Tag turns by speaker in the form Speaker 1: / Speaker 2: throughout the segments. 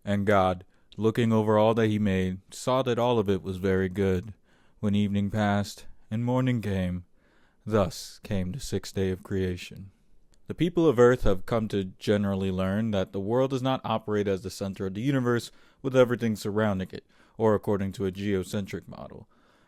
Speaker 1: And God, looking over all that he made, saw that all of it was very good. When evening passed, and morning came, thus came the sixth day of creation. The people of Earth have come to generally learn that the world does not operate as the center of the universe with everything surrounding it, or according to a geocentric model.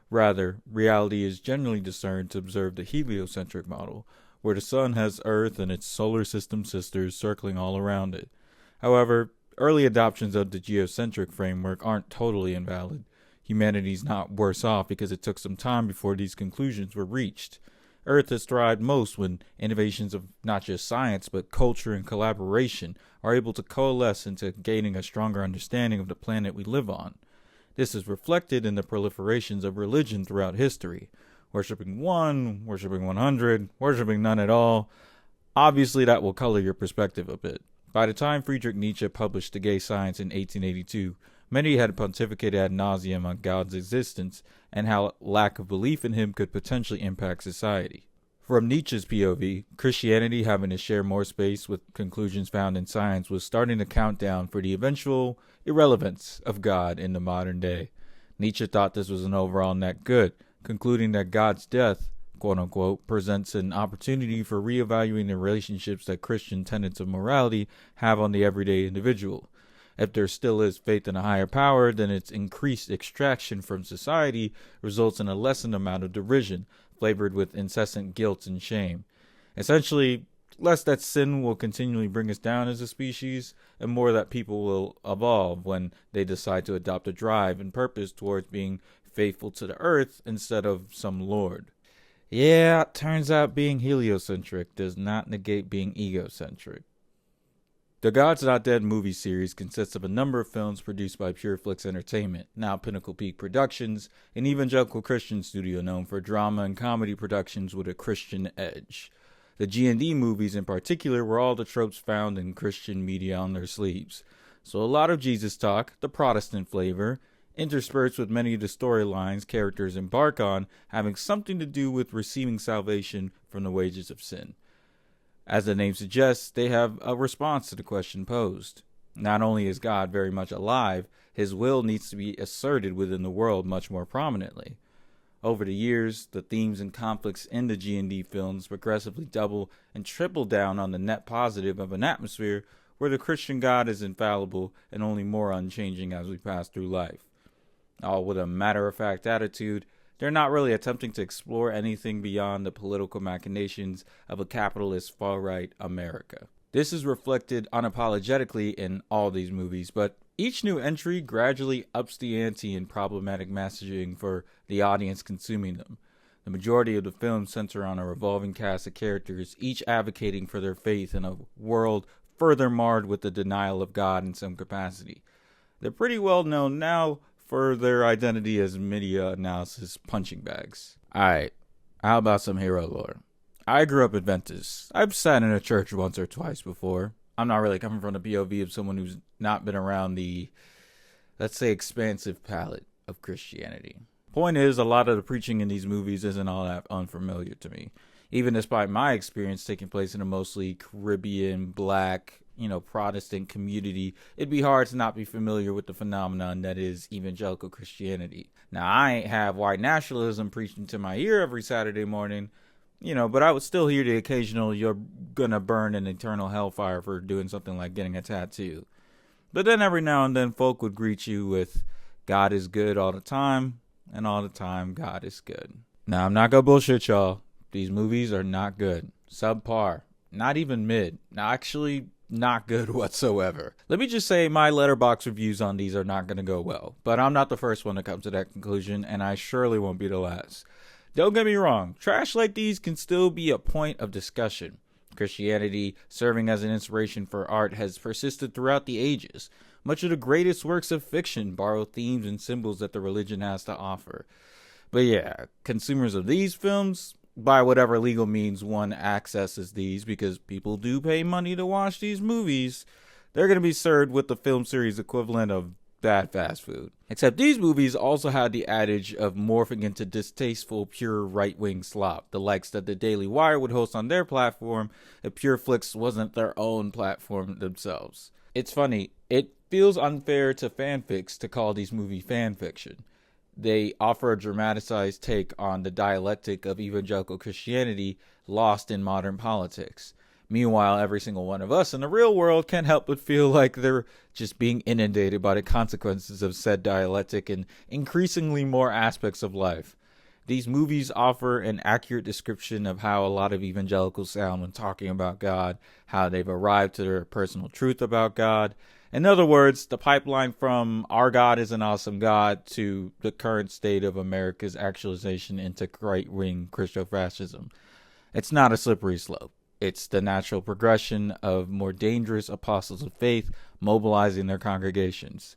Speaker 1: Rather, reality is generally discerned to observe the heliocentric model, where the sun has Earth and its solar system sisters circling all around it. However, early adoptions of the geocentric framework aren't totally invalid. Humanity's not worse off because it took some time before these conclusions were reached. Earth has thrived most when innovations of not just science but culture and collaboration are able to coalesce into gaining a stronger understanding of the planet we live on. This is reflected in the proliferations of religion throughout history. Worshipping one, worshipping 100, worshipping none at all. Obviously that will color your perspective a bit. By the time Friedrich Nietzsche published The Gay Science in 1882, many had pontificated ad nauseum on God's existence and how lack of belief in him could potentially impact society. From Nietzsche's POV, Christianity, having to share more space with conclusions found in science, was starting to count down for the eventual irrelevance of God in the modern day. Nietzsche thought this was an overall net good, concluding that God's death, quote-unquote, presents an opportunity for reevaluating the relationships that Christian tenets of morality have on the everyday individual. If there still is faith in a higher power, then its increased extraction from society results in a lessened amount of derision, flavored with incessant guilt and shame. Essentially, less that sin will continually bring us down as a species, and more that people will evolve when they decide to adopt a drive and purpose towards being faithful to the earth instead of some lord. Yeah, turns out being heliocentric does not negate being egocentric. The God's Not Dead movie series consists of a number of films produced by Pureflix Entertainment, now Pinnacle Peak Productions, an evangelical Christian studio known for drama and comedy productions with a Christian edge. The G&D movies in particular were all the tropes found in Christian media on their sleeves. So a lot of Jesus talk, the Protestant flavor, interspersed with many of the storylines characters embark on having something to do with receiving salvation from the wages of sin. As the name suggests, they have a response to the question posed. Not only is God very much alive, his will needs to be asserted within the world much more prominently. Over the years, the themes and conflicts in the G&D films progressively double and triple down on the net positive of an atmosphere where the Christian God is infallible and only more unchanging as we pass through life. All with a matter-of-fact attitude, they're not really attempting to explore anything beyond the political machinations of a capitalist far-right America. This is reflected unapologetically in all these movies, but each new entry gradually ups the ante in problematic messaging for the audience consuming them. The majority of the films center on a revolving cast of characters, each advocating for their faith in a world further marred with the denial of God in some capacity. They're pretty well known now for their identity as media analysis punching bags. Alright, how about some Hiro lore? I grew up Adventist. I've sat in a church once or twice before. I'm not really coming from the POV of someone who's not been around the, let's say, expansive palette of Christianity. Point is, a lot of the preaching in these movies isn't all that unfamiliar to me. Even despite my experience taking place in a mostly Caribbean, black, Protestant community, it'd be hard to not be familiar with the phenomenon that is evangelical Christianity. Now, I ain't have white nationalism preaching to my ear every Saturday morning, but I would still hear the occasional, you're gonna burn in eternal hellfire for doing something like getting a tattoo. But then every now and then folk would greet you with, God is good all the time, and all the time God is good. Now, I'm not gonna bullshit y'all. These movies are not good. Subpar. Not even mid. Actually, not good whatsoever. Let me just say my Letterboxd reviews on these are not going to go well. But I'm not the first one to come to that conclusion, and I surely won't be the last. Don't get me wrong. Trash like these can still be a point of discussion. Christianity, serving as an inspiration for art, has persisted throughout the ages. Much of the greatest works of fiction borrow themes and symbols that the religion has to offer. But yeah, consumers of these films, by whatever legal means one accesses these, because people do pay money to watch these movies, they're going to be served with the film series equivalent of bad fast food. Except these movies also had the adage of morphing into distasteful, pure right-wing slop, the likes that the Daily Wire would host on their platform if Pureflix wasn't their own platform themselves. It's funny, It feels unfair to fanfics to call these movies fanfiction. They offer a dramatized take on the dialectic of evangelical Christianity lost in modern politics. Meanwhile, every single one of us in the real world can't help but feel like they're just being inundated by the consequences of said dialectic in increasingly more aspects of life. These movies offer an accurate description of how a lot of evangelicals sound when talking about God, how they've arrived to their personal truth about God. In other words, the pipeline from our God is an awesome God to the current state of America's actualization into right-wing Christo-fascism. It's not a slippery slope. It's the natural progression of more dangerous apostles of faith mobilizing their congregations.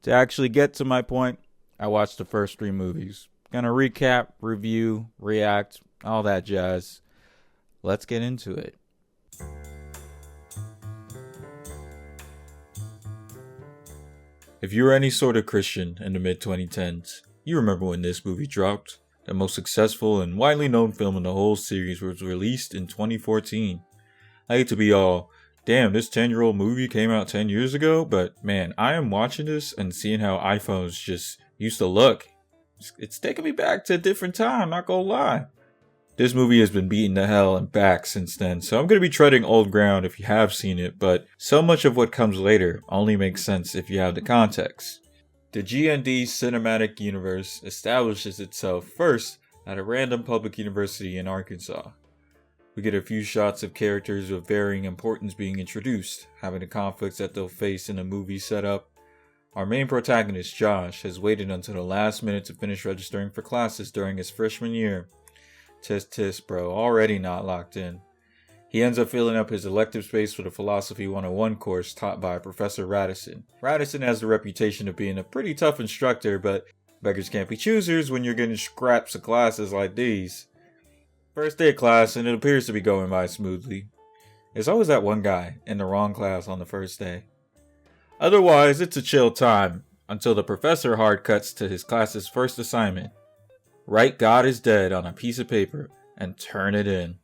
Speaker 1: To actually get to my point, I watched the first 3 movies. Gonna recap, review, react, all that jazz. Let's get into it. If you were any sort of Christian in the mid-2010s, you remember when this movie dropped. The most successful and widely known film in the whole series was released in 2014. I hate to be all, damn, this 10-year-old movie came out 10 years ago, but man, I am watching this and seeing how iPhones just used to look. It's taking me back to a different time, not gonna lie. This movie has been beaten to hell and back since then, so I'm gonna be treading old ground if you have seen it, but so much of what comes later only makes sense if you have the context. The G&D cinematic universe establishes itself first at a random public university in Arkansas. We get a few shots of characters of varying importance being introduced, having the conflicts that they'll face in a movie setup. Our main protagonist, Josh, has waited until the last minute to finish registering for classes during his freshman year. Tis bro, already not locked in. He ends up filling up his elective space with a Philosophy 101 course taught by Professor Radisson. Radisson has the reputation of being a pretty tough instructor, but beggars can't be choosers when you're getting scraps of classes like these. First day of class, and it appears to be going by smoothly. There's always that one guy in the wrong class on the first day. Otherwise, it's a chill time, until the professor hard cuts to his class's first assignment. Write God is dead on a piece of paper and turn it in.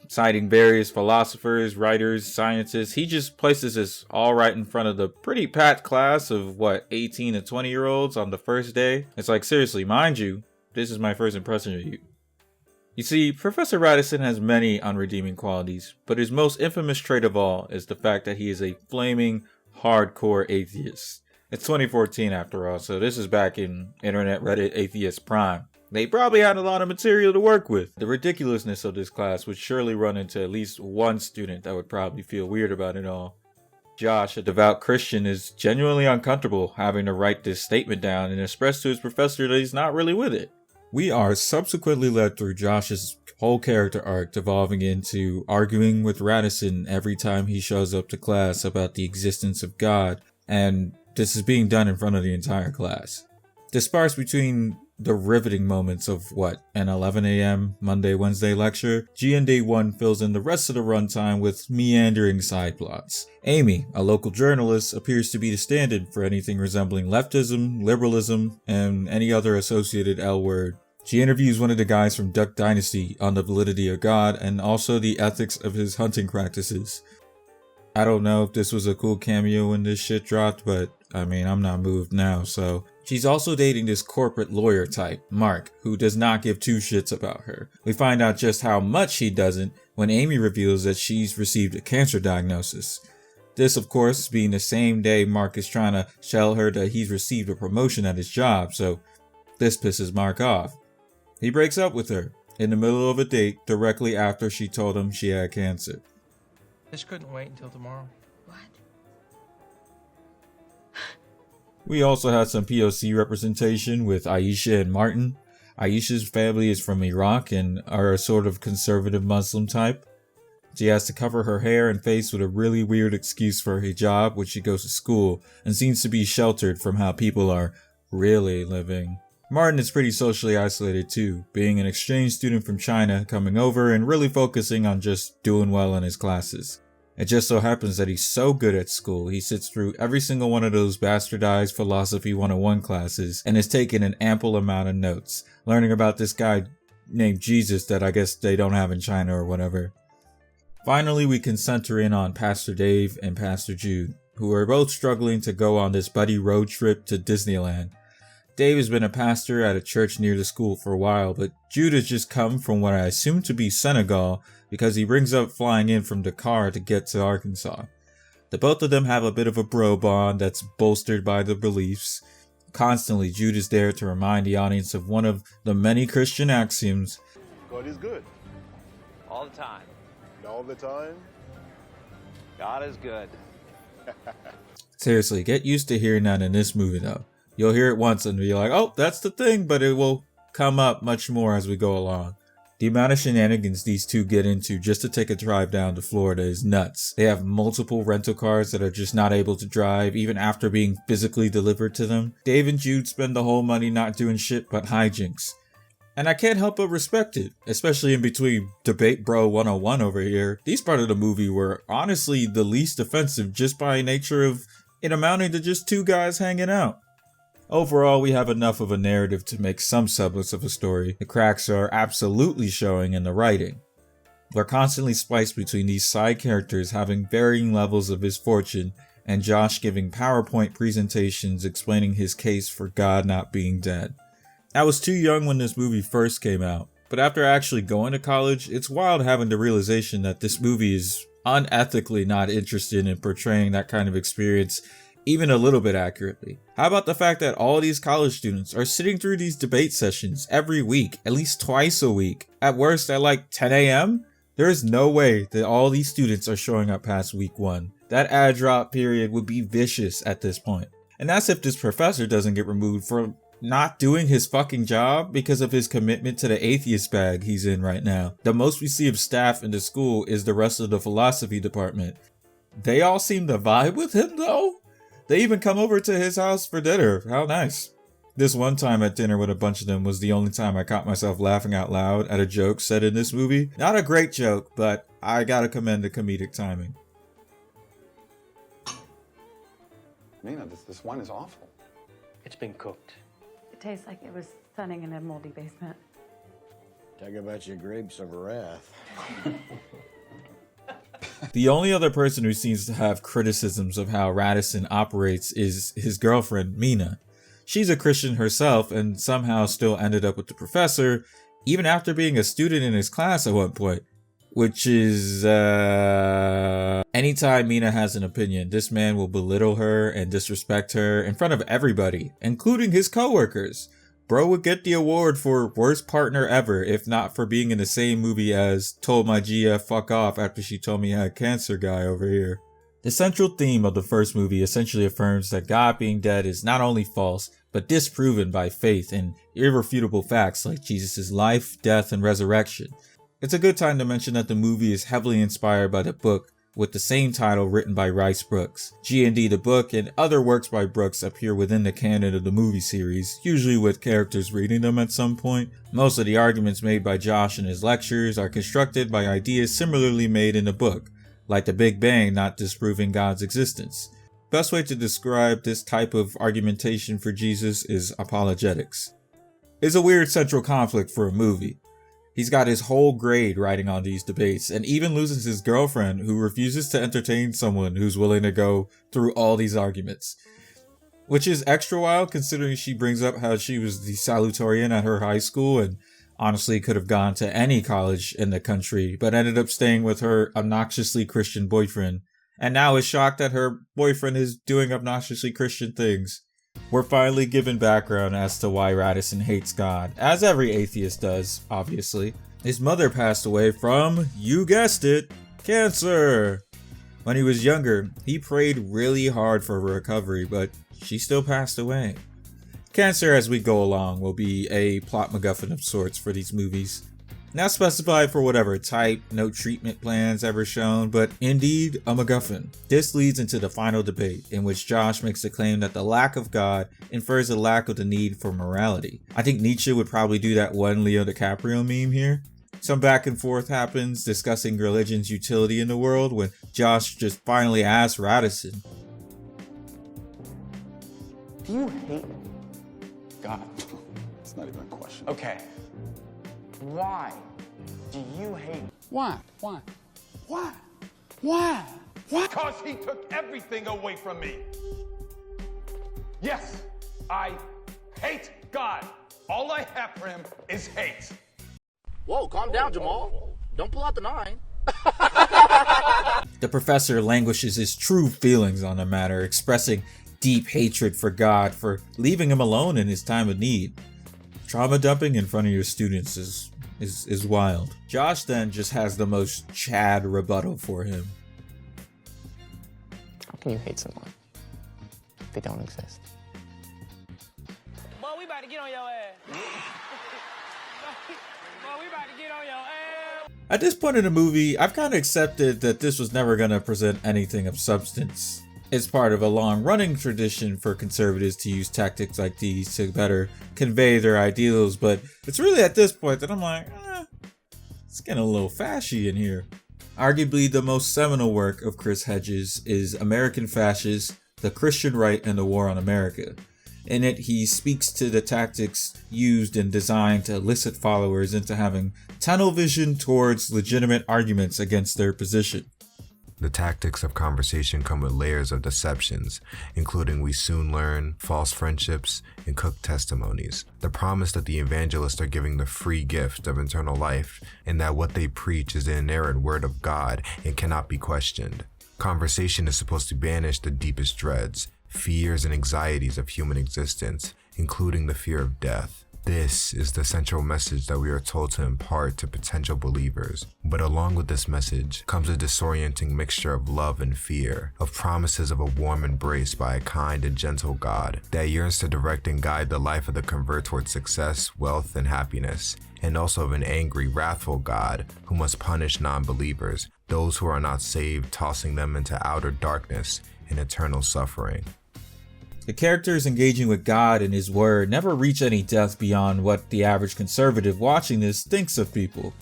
Speaker 1: Citing various philosophers, writers, scientists, he just places this all right in front of the pretty packed class of 18 to 20 year olds on the first day. It's like, seriously, mind you, this is my first impression of you. You see, Professor Radisson has many unredeeming qualities, but his most infamous trait of all is the fact that he is a flaming, hardcore atheist. It's 2014 after all, so this is back in internet Reddit atheist prime. They probably had a lot of material to work with. The ridiculousness of this class would surely run into at least one student that would probably feel weird about it all. Josh, a devout Christian, is genuinely uncomfortable having to write this statement down and express to his professor that he's not really with it. We are subsequently led through Josh's whole character arc, devolving into arguing with Radisson every time he shows up to class about the existence of God, and this is being done in front of the entire class. Dispersed between the riveting moments of an 11 a.m. Monday, Wednesday lecture, G&D 1 fills in the rest of the runtime with meandering side plots. Amy, a local journalist, appears to be the stand-in for anything resembling leftism, liberalism, and any other associated L word. She interviews one of the guys from Duck Dynasty on the validity of God and also the ethics of his hunting practices. I don't know if this was a cool cameo when this shit dropped, but I mean, I'm not moved now, so. She's also dating this corporate lawyer type, Mark, who does not give two shits about her. We find out just how much he doesn't when Amy reveals that she's received a cancer diagnosis. This, of course, being the same day Mark is trying to tell her that he's received a promotion at his job, so this pisses Mark off. He breaks up with her in the middle of a date directly after she told him she had cancer.
Speaker 2: This couldn't wait until tomorrow.
Speaker 3: What?
Speaker 1: We also had some POC representation with Aisha and Martin. Aisha's family is from Iraq and are a sort of conservative Muslim type. She has to cover her hair and face with a really weird excuse for her hijab when she goes to school and seems to be sheltered from how people are really living. Martin is pretty socially isolated too, being an exchange student from China coming over and really focusing on just doing well in his classes. It just so happens that he's so good at school, he sits through every single one of those bastardized Philosophy 101 classes and has taken an ample amount of notes, learning about this guy named Jesus that I guess they don't have in China or whatever. Finally, we can center in on Pastor Dave and Pastor Jude, who are both struggling to go on this buddy road trip to Disneyland. Dave has been a pastor at a church near the school for a while, but Jude has just come from what I assume to be Senegal because he brings up flying in from Dakar to get to Arkansas. The both of them have a bit of a bro bond that's bolstered by the beliefs. Constantly, Jude is there to remind the audience of one of the many Christian axioms.
Speaker 3: God is good.
Speaker 4: All the time.
Speaker 3: All the time.
Speaker 4: God is good.
Speaker 1: Seriously, get used to hearing that in this movie though. You'll hear it once and be like, oh, that's the thing, but it will come up much more as we go along. The amount of shenanigans these two get into just to take a drive down to Florida is nuts. They have multiple rental cars that are just not able to drive even after being physically delivered to them. Dave and Jude spend the whole money not doing shit but hijinks. And I can't help but respect it, especially in between Debate Bro 101 over here. These parts of the movie were honestly the least offensive just by nature of it amounting to just two guys hanging out. Overall, we have enough of a narrative to make some semblance of a story. The cracks are absolutely showing in the writing. We're constantly spliced between these side characters having varying levels of misfortune and Josh giving PowerPoint presentations explaining his case for God not being dead. I was too young when this movie first came out, but after actually going to college, it's wild having the realization that this movie is unethically not interested in portraying that kind of experience even a little bit accurately. How about the fact that all these college students are sitting through these debate sessions every week, at least twice a week, at worst at like 10 a.m.? There is no way that all these students are showing up past week 1. That ad drop period would be vicious at this point. And that's if this professor doesn't get removed for not doing his fucking job because of his commitment to the atheist bag he's in right now. The most we see of staff in the school is the rest of the philosophy department. They all seem to vibe with him though. They even come over to his house for dinner. How nice. This one time at dinner with a bunch of them was the only time I caught myself laughing out loud at a joke said in this movie. Not a great joke, but I gotta commend the comedic timing.
Speaker 5: Mina, this wine is awful.
Speaker 2: It's been cooked.
Speaker 6: It tastes like it was sunning in a moldy basement.
Speaker 3: Talk about your grapes of wrath.
Speaker 1: The only other person who seems to have criticisms of how Radisson operates is his girlfriend, Mina. She's a Christian herself and somehow still ended up with the professor, even after being a student in his class at one point. Which is, anytime Mina has an opinion, this man will belittle her and disrespect her in front of everybody, including his coworkers. Bro would get the award for worst partner ever if not for being in the same movie as told my GF fuck off after she told me I had cancer guy over here. The central theme of the first movie essentially affirms that God being dead is not only false, but disproven by faith and irrefutable facts like Jesus' life, death, and resurrection. It's a good time to mention that the movie is heavily inspired by the book with the same title written by Rice Brooks. G&D the book and other works by Brooks appear within the canon of the movie series, usually with characters reading them at some point. Most of the arguments made by Josh in his lectures are constructed by ideas similarly made in the book, like the Big Bang not disproving God's existence. Best way to describe this type of argumentation for Jesus is apologetics. It's a weird central conflict for a movie. He's got his whole grade riding on these debates and even loses his girlfriend who refuses to entertain someone who's willing to go through all these arguments. Which is extra wild considering she brings up how she was the salutatorian at her high school and honestly could have gone to any college in the country but ended up staying with her obnoxiously Christian boyfriend and now is shocked that her boyfriend is doing obnoxiously Christian things. We're finally given background as to why Radisson hates God, as every atheist does, obviously. His mother passed away from, you guessed it, cancer. When he was younger, he prayed really hard for her recovery, but she still passed away. Cancer as we go along will be a plot MacGuffin of sorts for these movies. Not specified for whatever type, no treatment plans ever shown, but indeed a MacGuffin. This leads into the final debate, in which Josh makes the claim that the lack of God infers a lack of the need for morality. I think Nietzsche would probably do that one Leo DiCaprio meme here. Some back and forth happens discussing religion's utility in the world when Josh just finally asks Radisson,
Speaker 5: Do you hate God? It's not even a question. Okay. Why do you hate?
Speaker 7: Why? Why? Why? Why? What? Because he took everything away from me. Yes, I hate God. All I have for him is hate.
Speaker 8: Whoa, calm down, Jamal. Don't pull out the 9.
Speaker 1: The professor languishes his true feelings on the matter, expressing deep hatred for God for leaving him alone in his time of need. Trauma dumping in front of your students is wild. Josh then just has the most Chad rebuttal for him.
Speaker 9: How can you hate someone? They don't exist.
Speaker 2: Boy, we about to get on your ass. Boy, we about to get on your ass.
Speaker 1: At this point in the movie, I've kind of accepted that this was never going to present anything of substance. It's part of a long-running tradition for conservatives to use tactics like these to better convey their ideals, but it's really at this point that I'm like, it's getting a little fashy in here. Arguably the most seminal work of Chris Hedges is American Fascists, The Christian Right and the War on America. In it, he speaks to the tactics used and designed to elicit followers into having tunnel vision towards legitimate arguments against their position.
Speaker 10: The tactics of conversation come with layers of deceptions, including we soon learn, false friendships, and cooked testimonies. The promise that the evangelists are giving the free gift of eternal life, and that what they preach is the inerrant word of God and cannot be questioned. Conversation is supposed to banish the deepest dreads, fears, and anxieties of human existence, including the fear of death. This is the central message that we are told to impart to potential believers. But along with this message comes a disorienting mixture of love and fear, of promises of a warm embrace by a kind and gentle God that yearns to direct and guide the life of the convert towards success, wealth, and happiness, and also of an angry, wrathful God who must punish non-believers, those who are not saved, tossing them into outer darkness and eternal suffering.
Speaker 1: The characters engaging with God and His Word never reach any depth beyond what the average conservative watching this thinks of people.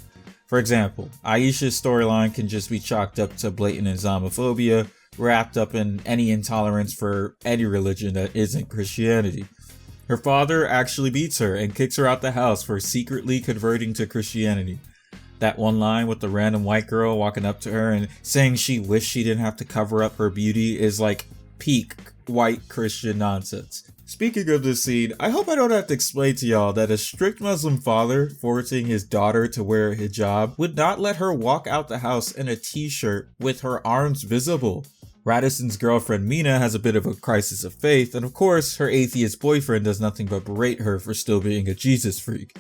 Speaker 1: For example, Aisha's storyline can just be chalked up to blatant Islamophobia, wrapped up in any intolerance for any religion that isn't Christianity. Her father actually beats her and kicks her out the house for secretly converting to Christianity. That one line with the random white girl walking up to her and saying she wished she didn't have to cover up her beauty is like peak white Christian nonsense. Speaking of this scene, I hope I don't have to explain to y'all that a strict Muslim father forcing his daughter to wear a hijab would not let her walk out the house in a t-shirt with her arms visible. Radisson's girlfriend Mina has a bit of a crisis of faith, and of course her atheist boyfriend does nothing but berate her for still being a Jesus freak.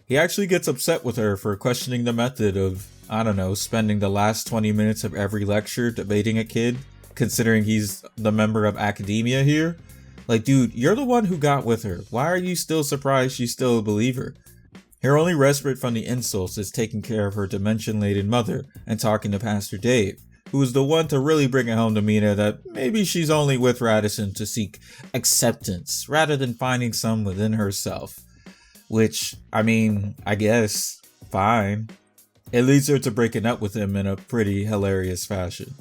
Speaker 1: He actually gets upset with her for questioning the method of, spending the last 20 minutes of every lecture debating a kid, considering he's the member of academia here. Like, dude, you're the one who got with her. Why are you still surprised she's still a believer? Her only respite from the insults is taking care of her dementia-laden mother and talking to Pastor Dave, who is the one to really bring it home to Mina that maybe she's only with Radisson to seek acceptance rather than finding some within herself. Which, I guess, fine. It leads her to breaking up with him in a pretty hilarious fashion.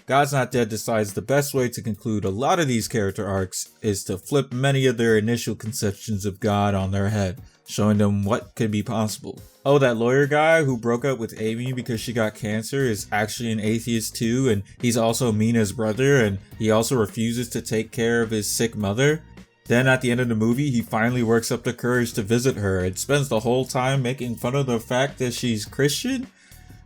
Speaker 1: God's Not Dead decides the best way to conclude a lot of these character arcs is to flip many of their initial conceptions of God on their head, showing them what could be possible. Oh, that lawyer guy who broke up with Amy because she got cancer is actually an atheist too, and he's also Mina's brother, and he also refuses to take care of his sick mother. Then at the end of the movie, he finally works up the courage to visit her and spends the whole time making fun of the fact that she's Christian.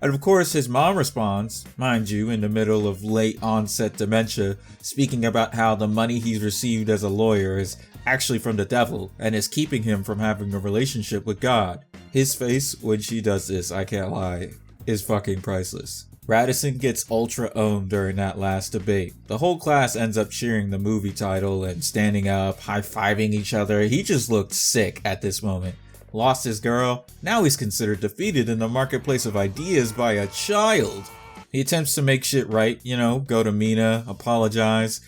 Speaker 1: And of course, his mom responds, mind you, in the middle of late onset dementia, speaking about how the money he's received as a lawyer is actually from the devil and is keeping him from having a relationship with God. His face when she does this, I can't lie, is fucking priceless. Radisson gets ultra owned during that last debate. The whole class ends up cheering the movie title and standing up, high-fiving each other. He just looked sick at this moment. Lost his girl, now he's considered defeated in the marketplace of ideas by a child. He attempts to make shit right, go to Mina, apologize.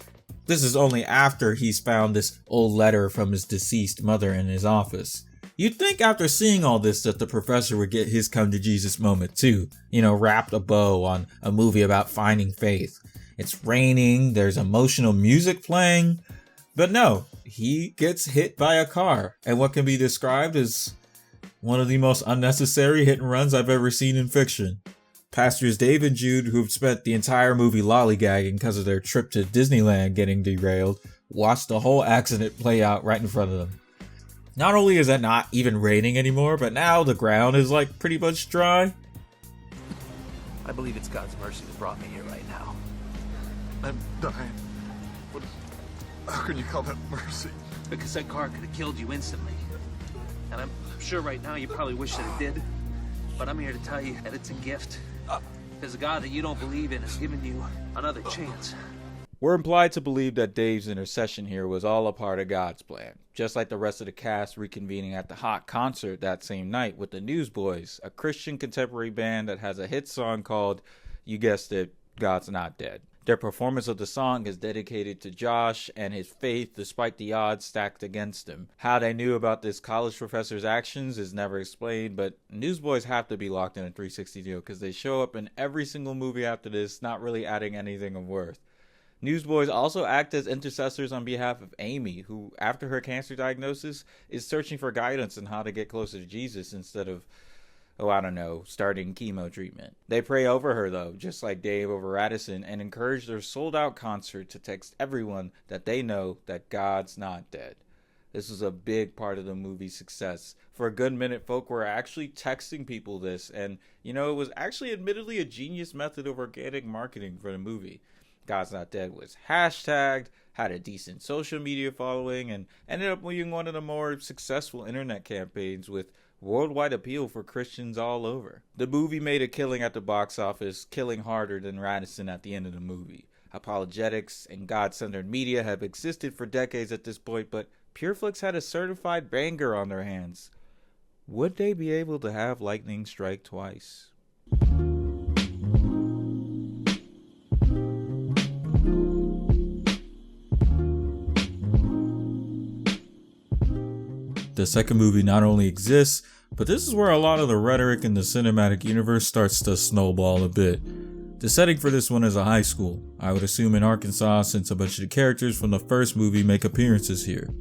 Speaker 1: This is only after he's found this old letter from his deceased mother in his office. You'd think after seeing all this that the professor would get his come to Jesus moment too. Wrapped a bow on a movie about finding faith. It's raining, there's emotional music playing. But no, he gets hit by a car, and what can be described as one of the most unnecessary hit and runs I've ever seen in fiction. Pastors Dave and Jude, who've spent the entire movie lollygagging because of their trip to Disneyland getting derailed, watched the whole accident play out right in front of them. Not only is it not even raining anymore, but now the ground is like pretty much dry.
Speaker 11: I believe it's God's mercy that brought me here right now.
Speaker 5: I'm dying. How can you call that mercy?
Speaker 11: Because that car could have killed you instantly. And I'm sure right now you probably wish that it did. But I'm here to tell you that it's a gift. Because the God that you don't believe in has given you another chance.
Speaker 1: We're implied to believe that Dave's intercession here was all a part of God's plan, just like the rest of the cast reconvening at the Hot concert that same night with the Newsboys, a Christian contemporary band that has a hit song called, you guessed it, God's Not Dead. Their performance of the song is dedicated to Josh and his faith despite the odds stacked against him. How they knew about this college professor's actions is never explained, but Newsboys have to be locked in a 360 deal because they show up in every single movie after this, not really adding anything of worth. Newsboys also act as intercessors on behalf of Amy, who, after her cancer diagnosis, is searching for guidance on how to get closer to Jesus instead of, starting chemo treatment. They pray over her, though, just like Dave over Radisson, and encourage their sold-out concert to text everyone that they know that God's not dead. This was a big part of the movie's success. For a good minute, folk were actually texting people this, and, it was actually admittedly a genius method of organic marketing for the movie. God's Not Dead was hashtagged, had a decent social media following, and ended up being one of the more successful internet campaigns with worldwide appeal for Christians all over. The movie made a killing at the box office, killing harder than Radisson at the end of the movie. Apologetics and God-centered media have existed for decades at this point, but Pureflix had a certified banger on their hands. Would they be able to have lightning strike twice? The second movie not only exists, but this is where a lot of the rhetoric in the cinematic universe starts to snowball a bit. The setting for this one is a high school, I would assume in Arkansas since a bunch of the characters from the first movie make appearances here.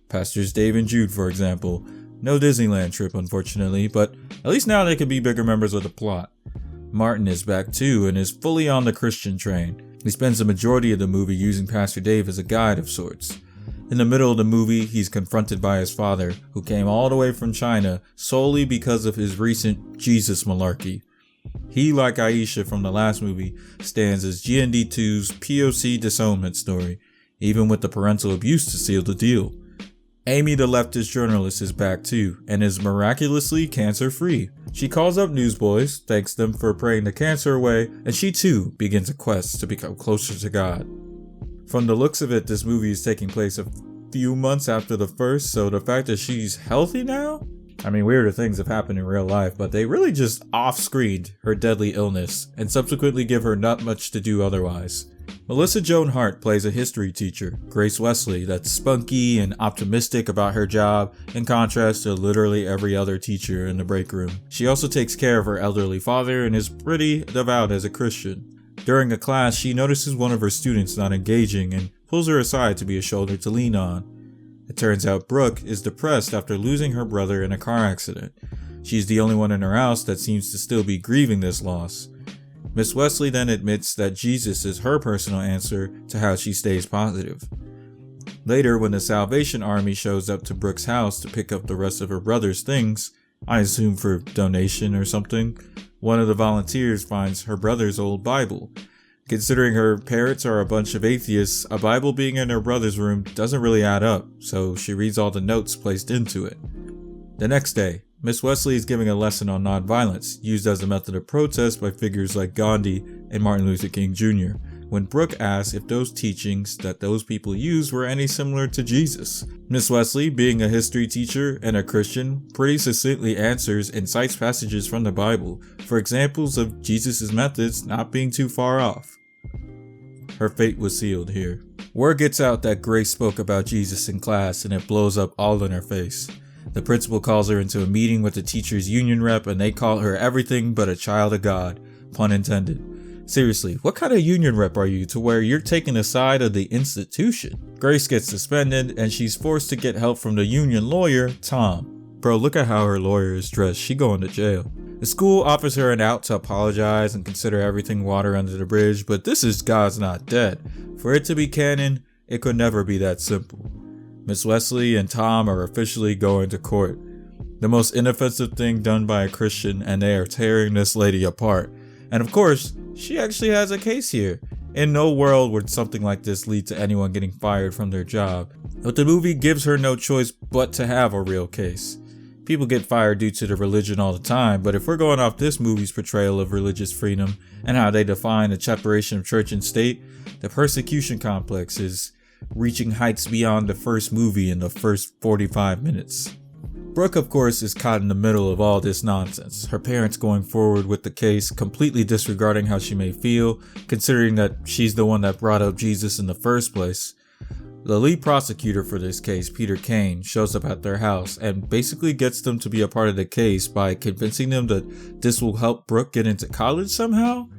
Speaker 1: Pastors Dave and Jude, for example. No Disneyland trip, unfortunately, but at least now they can be bigger members of the plot. Martin is back too and is fully on the Christian train. He spends the majority of the movie using Pastor Dave as a guide of sorts. In the middle of the movie, he's confronted by his father, who came all the way from China solely because of his recent Jesus malarkey. He, like Aisha from the last movie, stands as GND2's POC disownment story, even with the parental abuse to seal the deal. Amy, the leftist journalist, is back too, and is miraculously cancer-free. She calls up Newsboys, thanks them for praying the cancer away, and she too begins a quest to become closer to God. From the looks of it, this movie is taking place a few months after the first, so the fact that she's healthy now? I mean, weirder things have happened in real life, but they really just off-screened her deadly illness, and subsequently give her not much to do otherwise. Melissa Joan Hart plays a history teacher, Grace Wesley, that's spunky and optimistic about her job, in contrast to literally every other teacher in the break room. She also takes care of her elderly father and is pretty devout as a Christian. During a class, she notices one of her students not engaging and pulls her aside to be a shoulder to lean on. It turns out Brooke is depressed after losing her brother in a car accident. She's the only one in her house that seems to still be grieving this loss. Miss Wesley then admits that Jesus is her personal answer to how she stays positive. Later, when the Salvation Army shows up to Brooke's house to pick up the rest of her brother's things, I assume for donation or something, one of the volunteers finds her brother's old Bible. Considering her parents are a bunch of atheists, a Bible being in her brother's room doesn't really add up, so she reads all the notes placed into it. The next day, Miss Wesley is giving a lesson on nonviolence, used as a method of protest by figures like Gandhi and Martin Luther King Jr., when Brooke asks if those teachings that those people used were any similar to Jesus. Miss Wesley, being a history teacher and a Christian, pretty succinctly answers and cites passages from the Bible for examples of Jesus' methods not being too far off. Her fate was sealed here. Word gets out that Grace spoke about Jesus in class and it blows up all in her face. The principal calls her into a meeting with the teacher's union rep and they call her everything but a child of God, pun intended. Seriously, what kind of union rep are you to where you're taking the side of the institution? Grace gets suspended and she's forced to get help from the union lawyer, Tom. Bro, look at how her lawyer is dressed. She going to jail. The school offers her an out to apologize and consider everything water under the bridge, but this is God's Not Dead. For it to be canon, it could never be that simple. Miss Wesley and Tom are officially going to court. The most inoffensive thing done by a Christian, and they are tearing this lady apart. And of course, she actually has a case here. In no world would something like this lead to anyone getting fired from their job. But the movie gives her no choice but to have a real case. People get fired due to their religion all the time, but if we're going off this movie's portrayal of religious freedom and how they define the separation of church and state, the persecution complex is reaching heights beyond the first movie in the first 45 minutes. Brooke, of course, is caught in the middle of all this nonsense, her parents going forward with the case, completely disregarding how she may feel, considering that she's the one that brought up Jesus in the first place. The lead prosecutor for this case, Peter Kane, shows up at their house and basically gets them to be a part of the case by convincing them that this will help Brooke get into college somehow.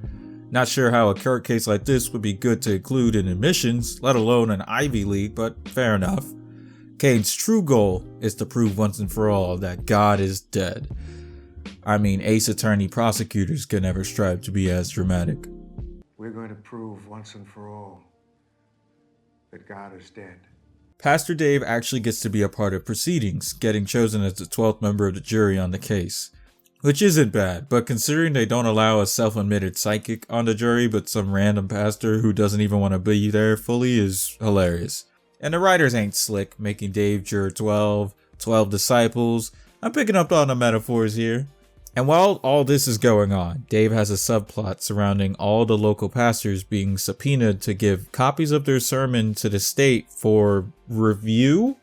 Speaker 1: Not sure how a court case like this would be good to include in admissions, let alone an Ivy League, but fair enough. Kane's true goal is to prove once and for all that God is dead. I mean, ace attorney prosecutors can never strive to be as dramatic.
Speaker 12: We're going to prove once and for all that God is dead.
Speaker 1: Pastor Dave actually gets to be a part of proceedings, getting chosen as the 12th member of the jury on the case. Which isn't bad, but considering they don't allow a self-admitted psychic on the jury but some random pastor who doesn't even want to be there fully is hilarious. And the writers ain't slick, making Dave juror 12, 12 disciples. I'm picking up on the metaphors here. And while all this is going on, Dave has a subplot surrounding all the local pastors being subpoenaed to give copies of their sermon to the state for review.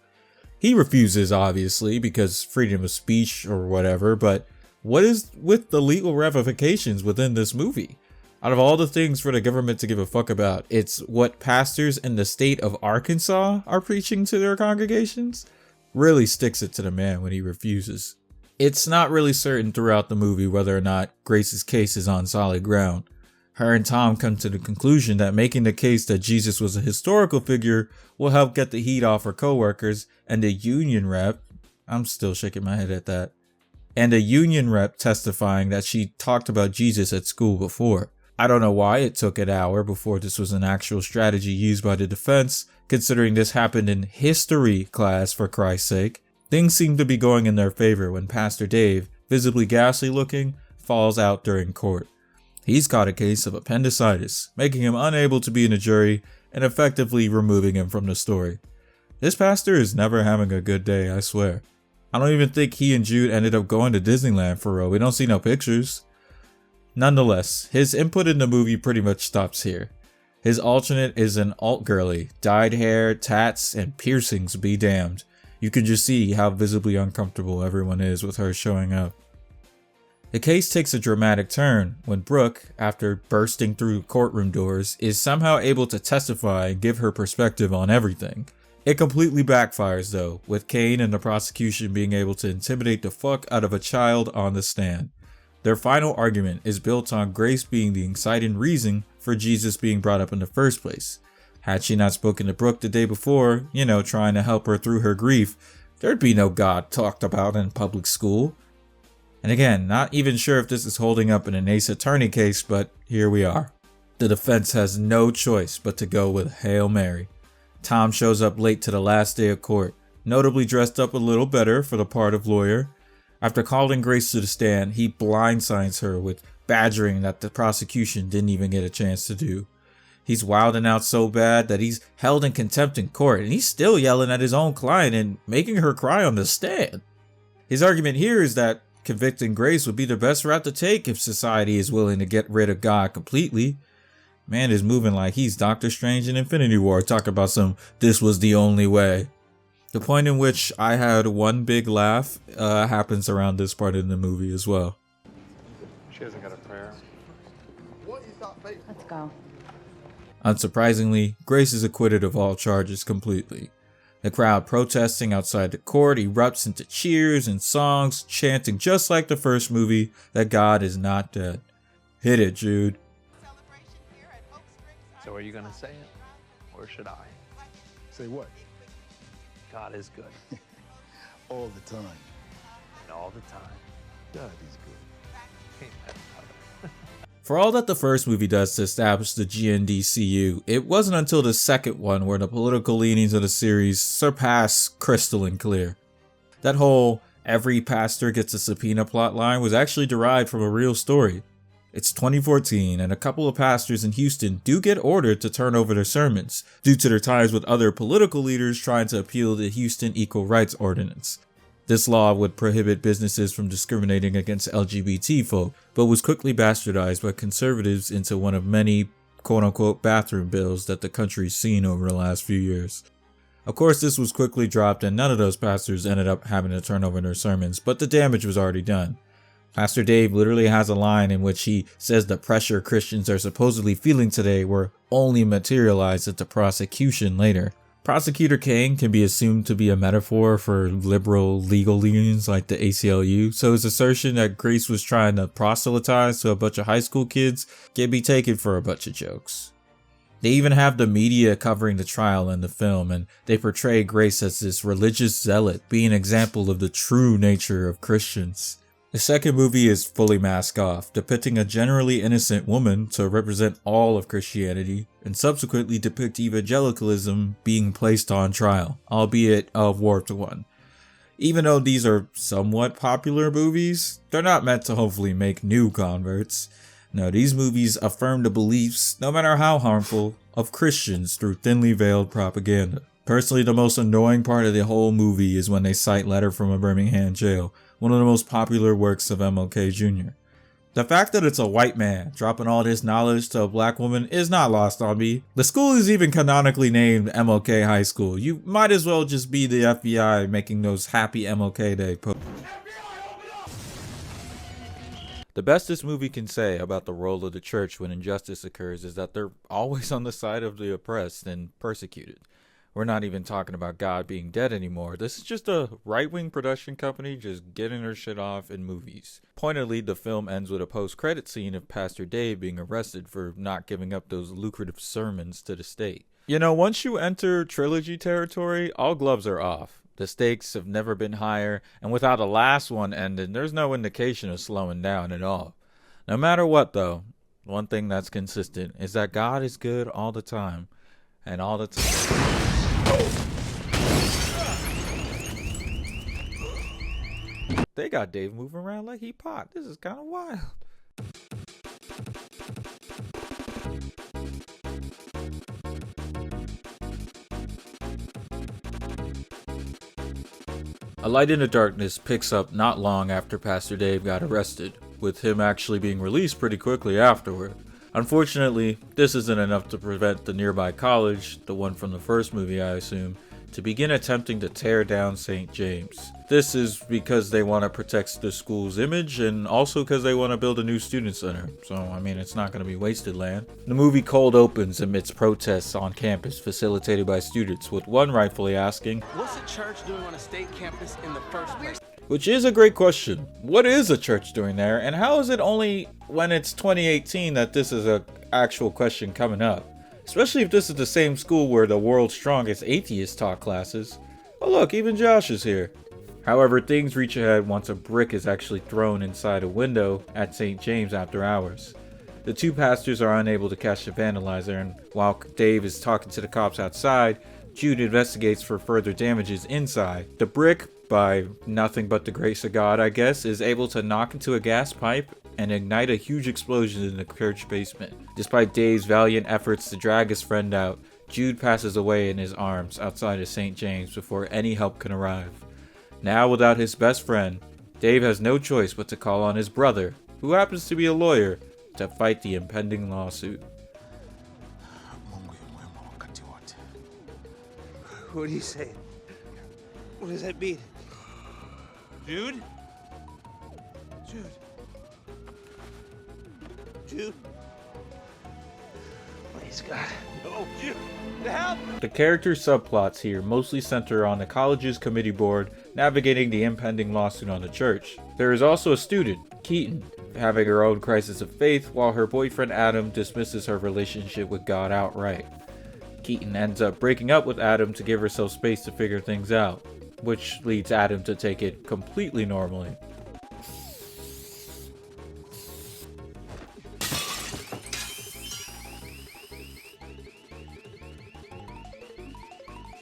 Speaker 1: He refuses, obviously, because freedom of speech or whatever, but what is with the legal ramifications within this movie? Out of all the things for the government to give a fuck about, it's what pastors in the state of Arkansas are preaching to their congregations? Really sticks it to the man when he refuses. It's not really certain throughout the movie whether or not Grace's case is on solid ground. Her and Tom come to the conclusion that making the case that Jesus was a historical figure will help get the heat off her coworkers, and the union rep, I'm still shaking my head at that, and a union rep testifying that she talked about Jesus at school before. I don't know why it took an hour before this was an actual strategy used by the defense, considering this happened in history class for Christ's sake. Things seem to be going in their favor when Pastor Dave, visibly ghastly looking, falls out during court. He's caught a case of appendicitis, making him unable to be in a jury and effectively removing him from the story. This pastor is never having a good day, I swear. I don't even think he and Jude ended up going to Disneyland for real. We don't see no pictures. Nonetheless, his input in the movie pretty much stops here. His alternate is an alt-girly, dyed hair, tats, and piercings be damned. You can just see how visibly uncomfortable everyone is with her showing up. The case takes a dramatic turn when Brooke, after bursting through courtroom doors, is somehow able to testify and give her perspective on everything. It completely backfires though, with Kane and the prosecution being able to intimidate the fuck out of a child on the stand. Their final argument is built on Grace being the inciting reason for Jesus being brought up in the first place. Had she not spoken to Brooke the day before, trying to help her through her grief, there'd be no God talked about in public school. And again, not even sure if this is holding up in an ace attorney case, but here we are. The defense has no choice but to go with Hail Mary. Tom shows up late to the last day of court, notably dressed up a little better for the part of lawyer. After calling Grace to the stand, he blindsides her with badgering that the prosecution didn't even get a chance to do. He's wilding out so bad that he's held in contempt in court, and he's still yelling at his own client and making her cry on the stand. His argument here is that convicting Grace would be the best route to take if society is willing to get rid of God completely. Man is moving like he's Doctor Strange in Infinity War, talking about this was the only way. The point in which I had one big laugh happens around this part in the movie as well.
Speaker 12: She hasn't got a prayer.
Speaker 6: Let's go.
Speaker 1: Unsurprisingly, Grace is acquitted of all charges completely. The crowd protesting outside the court erupts into cheers and songs, chanting just like the first movie that God is not dead. Hit it, Jude.
Speaker 11: So are you going to say it? Or should I?
Speaker 5: Say what?
Speaker 11: God is good.
Speaker 5: All the time.
Speaker 11: And all the time.
Speaker 5: God is good.
Speaker 1: For all that the first movie does to establish the GNDCU, it wasn't until the second one where the political leanings of the series surpass crystalline clear. That whole every pastor gets a subpoena plotline was actually derived from a real story. It's 2014 and a couple of pastors in Houston do get ordered to turn over their sermons due to their ties with other political leaders trying to appeal the Houston Equal Rights Ordinance. This law would prohibit businesses from discriminating against LGBT folk, but was quickly bastardized by conservatives into one of many quote-unquote bathroom bills that the country's seen over the last few years. Of course, this was quickly dropped and none of those pastors ended up having to turn over their sermons, but the damage was already done. Pastor Dave literally has a line in which he says the pressure Christians are supposedly feeling today will only materialize into prosecution later. Prosecutor Kane can be assumed to be a metaphor for liberal legal leanings like the ACLU, so his assertion that Grace was trying to proselytize to a bunch of high school kids can be taken for a bunch of jokes. They even have the media covering the trial in the film, and they portray Grace as this religious zealot, being an example of the true nature of Christians. The second movie is fully mask off, depicting a generally innocent woman to represent all of Christianity, and subsequently depict evangelicalism being placed on trial, albeit a warped one. Even though these are somewhat popular movies, they're not meant to hopefully make new converts. No, these movies affirm the beliefs, no matter how harmful, of Christians through thinly veiled propaganda. Personally, the most annoying part of the whole movie is when they cite Letter from a Birmingham Jail, one of the most popular works of MLK Jr. The fact that it's a white man dropping all this knowledge to a black woman is not lost on me. The school is even canonically named MLK High School. You might as well just be the FBI making those happy MLK Day posts. The best this movie can say about the role of the church when injustice occurs is that they're always on the side of the oppressed and persecuted. We're not even talking about God being dead anymore. This is just a right-wing production company just getting their shit off in movies. Pointedly, the film ends with a post-credit scene of Pastor Dave being arrested for not giving up those lucrative sermons to the state. You know, once you enter trilogy territory, all gloves are off. The stakes have never been higher, and without the last one ending, there's no indication of slowing down at all. No matter what, though, one thing that's consistent is that God is good all the time, and all the time. They got Dave moving around like he pot. This is kind of wild. A Light in the Darkness picks up not long after Pastor Dave got arrested, with him actually being released pretty quickly afterward. Unfortunately, this isn't enough to prevent the nearby college, the one from the first movie I assume, to begin attempting to tear down St. James. This is because they want to protect the school's image and also because they want to build a new student center. So, I mean, it's not going to be wasted land. The movie cold opens amidst protests on campus facilitated by students, with one rightfully asking,
Speaker 2: What's a church doing on a state campus in the first place?
Speaker 1: Which is a great question. What is a church doing there, and how is it only when it's 2018 that this is an actual question coming up? Especially if this is the same school where the world's strongest atheists taught classes. Oh look, even Josh is here. However, things reach ahead once a brick is actually thrown inside a window at St. James after hours. The two pastors are unable to catch the vandalizer, and while Dave is talking to the cops outside, Jude investigates for further damages inside. The brick, by nothing but the grace of God I guess, is able to knock into a gas pipe and ignite a huge explosion in the church basement. Despite Dave's valiant efforts to drag his friend out, Jude passes away in his arms outside of St. James before any help can arrive. Now without his best friend, Dave has no choice but to call on his brother, who happens to be a lawyer, to fight the impending lawsuit.
Speaker 11: What do you say? What does that mean? Jude? Jude? Jude? Please, God. No, Jude! Help!
Speaker 1: The character subplots here mostly center on the college's committee board navigating the impending lawsuit on the church. There is also a student, Keaton, having her own crisis of faith while her boyfriend Adam dismisses her relationship with God outright. Keaton ends up breaking up with Adam to give herself space to figure things out, which leads Adam to take it completely normally.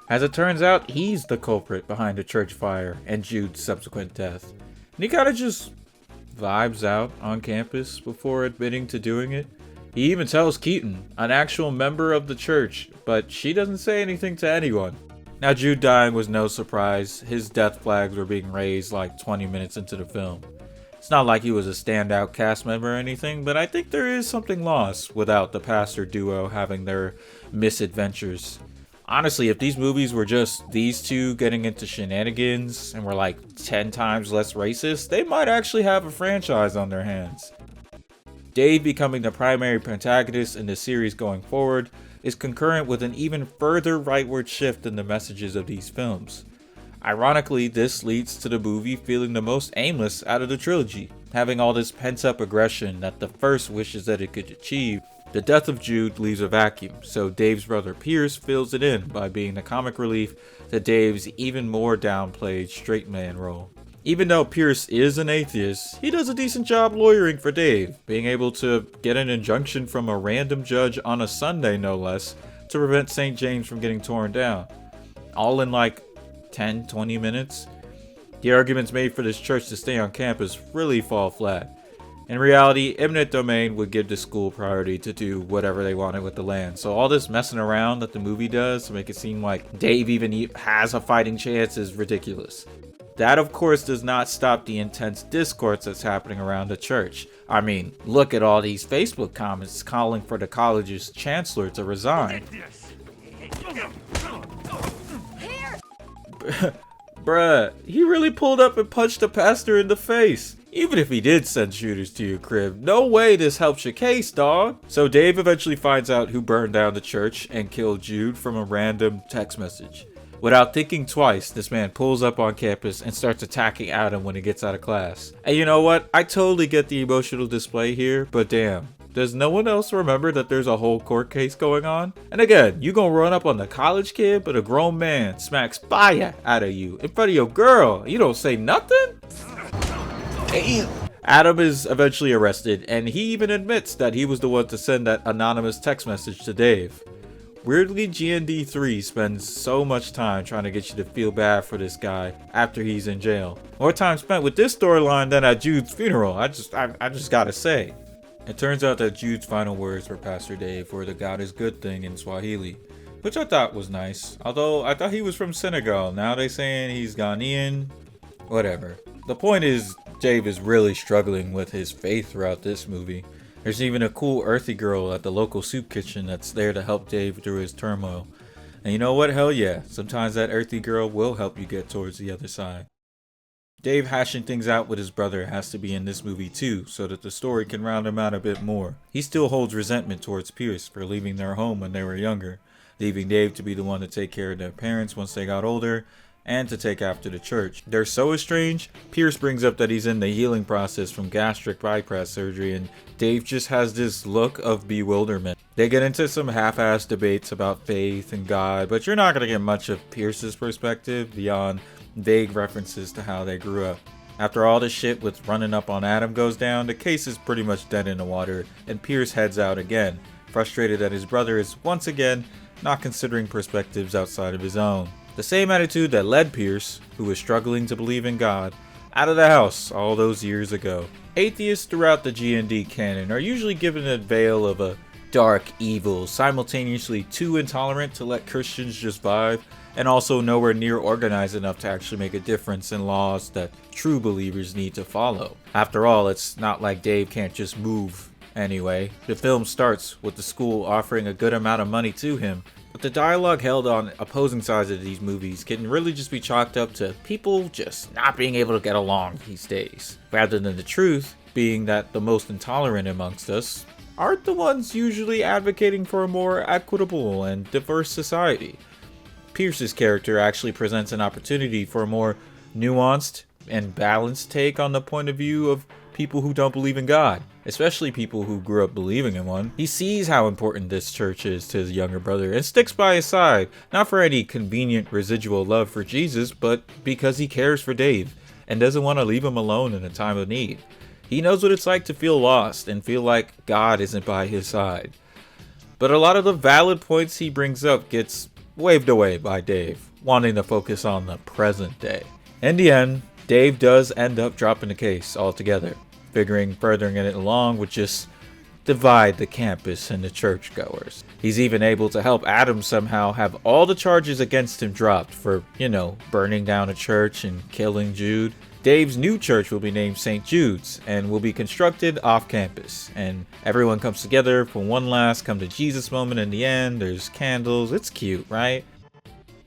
Speaker 1: As it turns out, he's the culprit behind the church fire and Jude's subsequent death. And he kinda just vibes out on campus before admitting to doing it. He even tells Keaton, an actual member of the church, but she doesn't say anything to anyone. Now, Jude dying was no surprise. His death flags were being raised like 20 minutes into the film. It's not like he was a standout cast member or anything, but I think there is something lost without the pastor duo having their misadventures. Honestly, if these movies were just these two getting into shenanigans and were like 10 times less racist, they might actually have a franchise on their hands. Dave becoming the primary protagonist in the series going forward is concurrent with an even further rightward shift in the messages of these films. Ironically, this leads to the movie feeling the most aimless out of the trilogy, having all this pent-up aggression that the first wishes that it could achieve. The death of Jude leaves a vacuum, so Dave's brother Pierce fills it in by being the comic relief to Dave's even more downplayed straight man role. Even though Pierce is an atheist, he does a decent job lawyering for Dave, being able to get an injunction from a random judge on a Sunday no less to prevent St. James from getting torn down. All in like 10-20 minutes. The arguments made for this church to stay on campus really fall flat. In reality, eminent domain would give the school priority to do whatever they wanted with the land, so all this messing around that the movie does to make it seem like Dave even has a fighting chance is ridiculous. That, of course, does not stop the intense discourse that's happening around the church. I mean, look at all these Facebook comments calling for the college's chancellor to resign. Bruh, he really pulled up and punched the pastor in the face. Even if he did send shooters to your crib, no way this helps your case, dawg. So Dave eventually finds out who burned down the church and killed Jude from a random text message. Without thinking twice, this man pulls up on campus and starts attacking Adam when he gets out of class. And you know what? I totally get the emotional display here, but damn. Does no one else remember that there's a whole court case going on? And again, you gonna run up on the college kid, but a grown man smacks fire out of you in front of your girl. You don't say nothing? Damn. Adam is eventually arrested, and he even admits that he was the one to send that anonymous text message to Dave. Weirdly, GND 3 spends so much time trying to get you to feel bad for this guy after he's in jail. More time spent with this storyline than at Jude's funeral, I just gotta say. It turns out that Jude's final words for Pastor Dave were the God is good thing in Swahili, which I thought was nice. Although I thought he was from Senegal, now they saying he's Ghanaian. Whatever. The point is, Dave is really struggling with his faith throughout this movie. There's even a cool earthy girl at the local soup kitchen that's there to help Dave through his turmoil. And you know what? Hell yeah, sometimes that earthy girl will help you get towards the other side. Dave hashing things out with his brother has to be in this movie too, so that the story can round him out a bit more. He still holds resentment towards Pierce for leaving their home when they were younger, leaving Dave to be the one to take care of their parents once they got older, and to take after the church. They're so estranged, Pierce brings up that he's in the healing process from gastric bypass surgery, and Dave just has this look of bewilderment. They get into some half-assed debates about faith and God, but you're not going to get much of Pierce's perspective beyond vague references to how they grew up. After all the shit with running up on Adam goes down, the case is pretty much dead in the water, and Pierce heads out again, frustrated that his brother is once again not considering perspectives outside of his own. The same attitude that led Pierce, who was struggling to believe in God, out of the house all those years ago. Atheists throughout the G&D canon are usually given a veil of a dark evil, simultaneously too intolerant to let Christians just vibe, and also nowhere near organized enough to actually make a difference in laws that true believers need to follow. After all, it's not like Dave can't just move anyway. The film starts with the school offering a good amount of money to him, but the dialogue held on opposing sides of these movies can really just be chalked up to people just not being able to get along these days, rather than the truth being that the most intolerant amongst us aren't the ones usually advocating for a more equitable and diverse society. Pierce's character actually presents an opportunity for a more nuanced and balanced take on the point of view of people who don't believe in God, especially people who grew up believing in one. He sees how important this church is to his younger brother and sticks by his side, not for any convenient residual love for Jesus, but because he cares for Dave and doesn't want to leave him alone in a time of need. He knows what it's like to feel lost and feel like God isn't by his side. But a lot of the valid points he brings up gets waved away by Dave, wanting to focus on the present day. In the end, Dave does end up dropping the case altogether, figuring furthering it along would just divide the campus and the churchgoers. He's even able to help Adam somehow have all the charges against him dropped for, burning down a church and killing Jude. Dave's new church will be named St. Jude's and will be constructed off campus. And everyone comes together for one last come to Jesus moment in the end. There's candles. It's cute, right?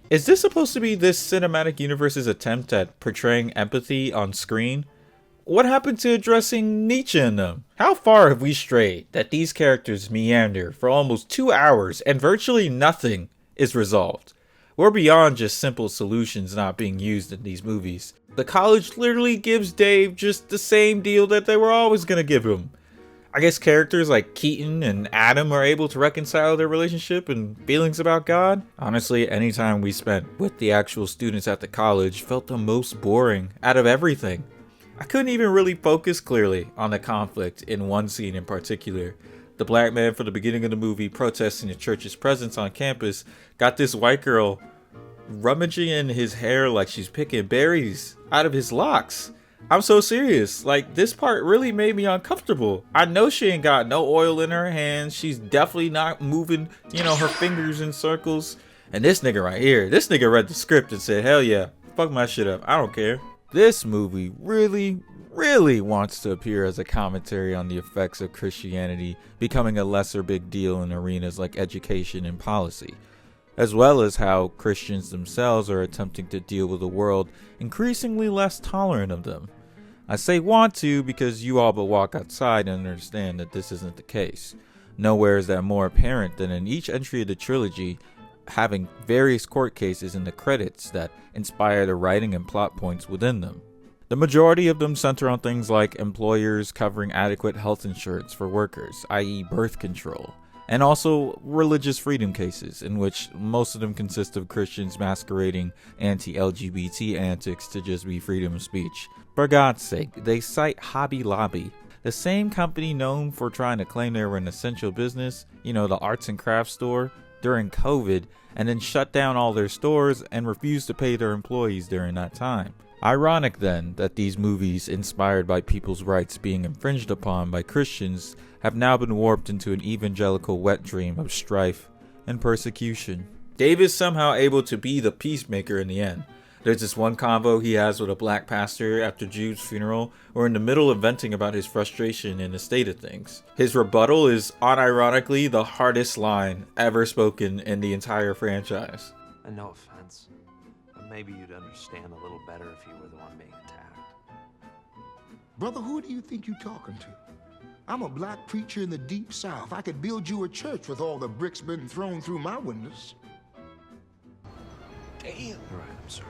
Speaker 1: Is this supposed to be this cinematic universe's attempt at portraying empathy on screen? What happened to addressing Nietzsche in them? How far have we strayed that these characters meander for almost 2 hours and virtually nothing is resolved? We're beyond just simple solutions not being used in these movies. The college literally gives Dave just the same deal that they were always going to give him. I guess characters like Keaton and Adam are able to reconcile their relationship and feelings about God. Honestly, any time we spent with the actual students at the college felt the most boring out of everything. I couldn't even really focus clearly on the conflict in one scene in particular. The black man from the beginning of the movie protesting the church's presence on campus got this white girl rummaging in his hair like she's picking berries out of his locks. I'm so serious. Like, this part really made me uncomfortable. I know she ain't got no oil in her hands. She's definitely not moving, her fingers in circles. And this nigga right here, this nigga read the script and said, hell yeah, fuck my shit up. I don't care. This movie really wants to appear as a commentary on the effects of Christianity becoming a lesser big deal in arenas like education and policy, as well as how Christians themselves are attempting to deal with a world increasingly less tolerant of them. I say want to because you all but walk outside and understand that this isn't the case. Nowhere is that more apparent than in each entry of the trilogy, having various court cases in the credits that inspire the writing and plot points within them. The majority of them center on things like employers covering adequate health insurance for workers, i.e. birth control, and also religious freedom cases, in which most of them consist of Christians masquerading anti-LGBT antics to just be freedom of speech. For God's sake, they cite Hobby Lobby, the same company known for trying to claim they were an essential business, the arts and crafts store, during COVID, and then shut down all their stores and refused to pay their employees during that time. Ironic then that these movies, inspired by people's rights being infringed upon by Christians, have now been warped into an evangelical wet dream of strife and persecution. Dave is somehow able to be the peacemaker in the end. There's this one convo he has with a black pastor after Jude's funeral, or in the middle of venting about his frustration in the state of things. His rebuttal is unironically the hardest line ever spoken in the entire franchise.
Speaker 11: And no offense, but maybe you'd understand a little better if you were the one being attacked.
Speaker 13: Brother, who do you think you're talking to? I'm a black preacher in the deep south. I could build you a church with all the bricks been thrown through my windows.
Speaker 11: Damn. All right, I'm sorry.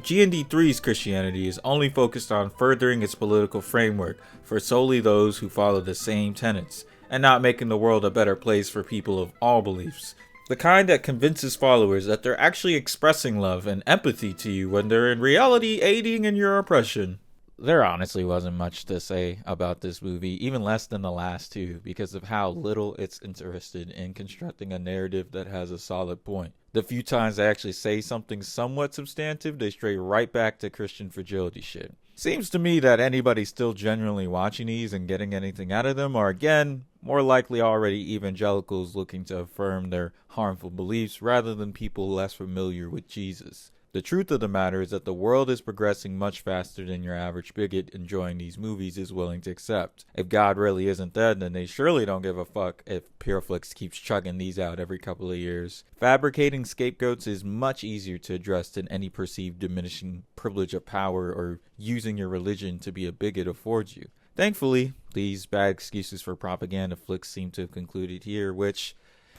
Speaker 1: G&D 3's Christianity is only focused on furthering its political framework for solely those who follow the same tenets, and not making the world a better place for people of all beliefs. The kind that convinces followers that they're actually expressing love and empathy to you when they're in reality aiding in your oppression. There honestly wasn't much to say about this movie, even less than the last two, because of how little it's interested in constructing a narrative that has a solid point. The few times they actually say something somewhat substantive, they stray right back to Christian fragility shit. Seems to me that anybody still genuinely watching these and getting anything out of them are, again, more likely already evangelicals looking to affirm their harmful beliefs rather than people less familiar with Jesus. The truth of the matter is that the world is progressing much faster than your average bigot enjoying these movies is willing to accept. If God really isn't dead, then they surely don't give a fuck if Pureflix keeps chugging these out every couple of years. Fabricating scapegoats is much easier to address than any perceived diminishing privilege of power or using your religion to be a bigot affords you. Thankfully, these bad excuses for propaganda flicks seem to have concluded here, which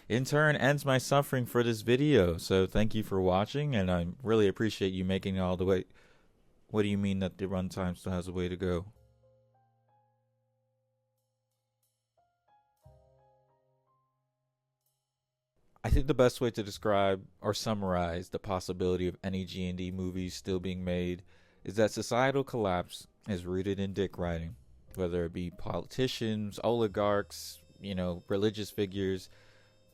Speaker 1: in turn ends my suffering for this video. So thank you for watching, and I really appreciate you making it all the way. What do you mean that the runtime still has a way to go? I think the best way to describe or summarize the possibility of any G&D movies still being made is that societal collapse is rooted in dick riding, whether it be politicians, oligarchs, religious figures.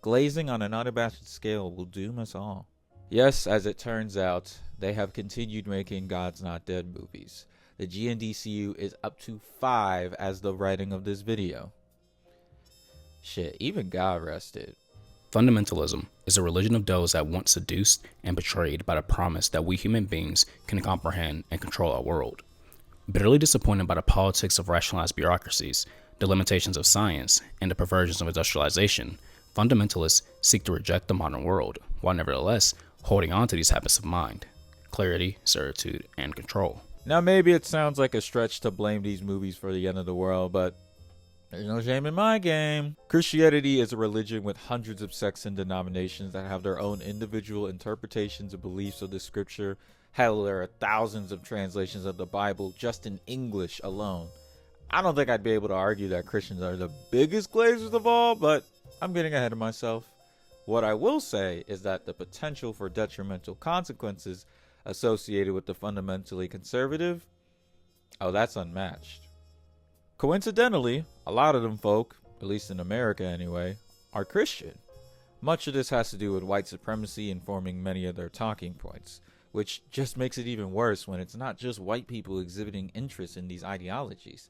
Speaker 1: Glazing on an unabashed scale will doom us all. Yes, as it turns out, they have continued making God's Not Dead movies. The GNDCU is up to 5 as the writing of this video. Shit, even God rested.
Speaker 14: Fundamentalism is a religion of those that want seduced and betrayed by the promise that we human beings can comprehend and control our world. Bitterly disappointed by the politics of rationalized bureaucracies, the limitations of science, and the perversions of industrialization, fundamentalists seek to reject the modern world, while nevertheless holding on to these habits of mind: clarity, certitude, and control.
Speaker 1: Now maybe it sounds like a stretch to blame these movies for the end of the world, but there's no shame in my game. Christianity is a religion with hundreds of sects and denominations that have their own individual interpretations and beliefs of the scripture. Hell, there are thousands of translations of the Bible just in English alone. I don't think I'd be able to argue that Christians are the biggest glazers of all, but I'm getting ahead of myself. What I will say is that the potential for detrimental consequences associated with the fundamentally conservative, oh, that's unmatched. Coincidentally, a lot of them folk, at least in America anyway, are Christian. Much of this has to do with white supremacy informing many of their talking points, which just makes it even worse when it's not just white people exhibiting interest in these ideologies.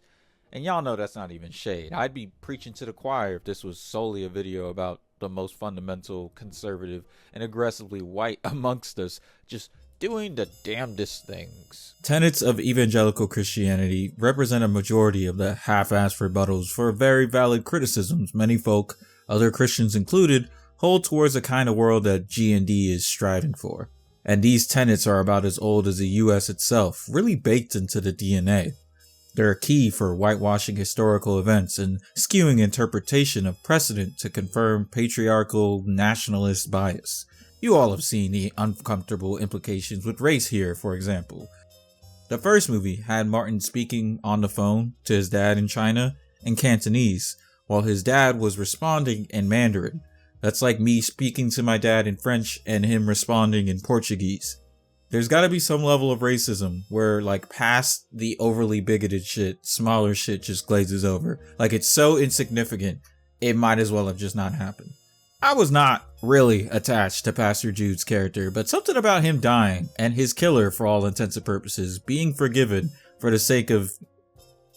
Speaker 1: And y'all know that's not even shade. I'd be preaching to the choir if this was solely a video about the most fundamental, conservative, and aggressively white amongst us just doing the damnedest things. Tenets of evangelical Christianity represent a majority of the half-assed rebuttals for very valid criticisms many folk, other Christians included, hold towards the kind of world that G&D is striving for. And these tenets are about as old as the US itself, really baked into the DNA. They're key for whitewashing historical events and skewing interpretation of precedent to confirm patriarchal nationalist bias. You all have seen the uncomfortable implications with race here, for example. The first movie had Martin speaking on the phone to his dad in China in Cantonese, while his dad was responding in Mandarin. That's like me speaking to my dad in French and him responding in Portuguese. There's gotta be some level of racism where, like, past the overly bigoted shit, smaller shit just glazes over. Like, it's so insignificant, it might as well have just not happened. I was not really attached to Pastor Jude's character, but something about him dying and his killer, for all intents and purposes, being forgiven for the sake of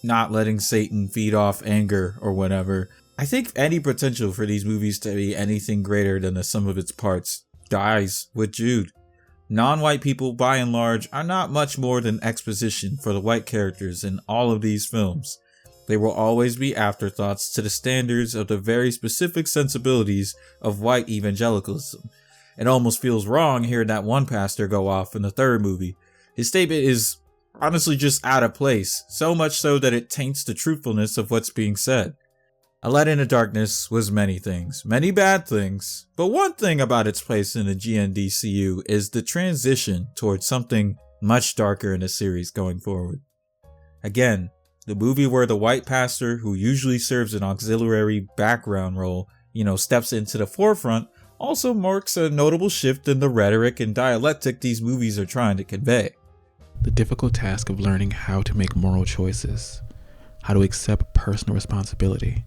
Speaker 1: not letting Satan feed off anger or whatever. I think any potential for these movies to be anything greater than the sum of its parts dies with Jude. Non-white people, by and large, are not much more than exposition for the white characters in all of these films. They will always be afterthoughts to the standards of the very specific sensibilities of white evangelicalism. It almost feels wrong hearing that one pastor go off in the third movie. His statement is honestly just out of place, so much so that it taints the truthfulness of what's being said. A Light in the Darkness was many things, many bad things, but one thing about its place in the GNDCU is the transition towards something much darker in the series going forward. Again, the movie where the white pastor, who usually serves an auxiliary background role, steps into the forefront, also marks a notable shift in the rhetoric and dialectic these movies are trying to convey.
Speaker 15: The difficult task of learning how to make moral choices, how to accept personal responsibility,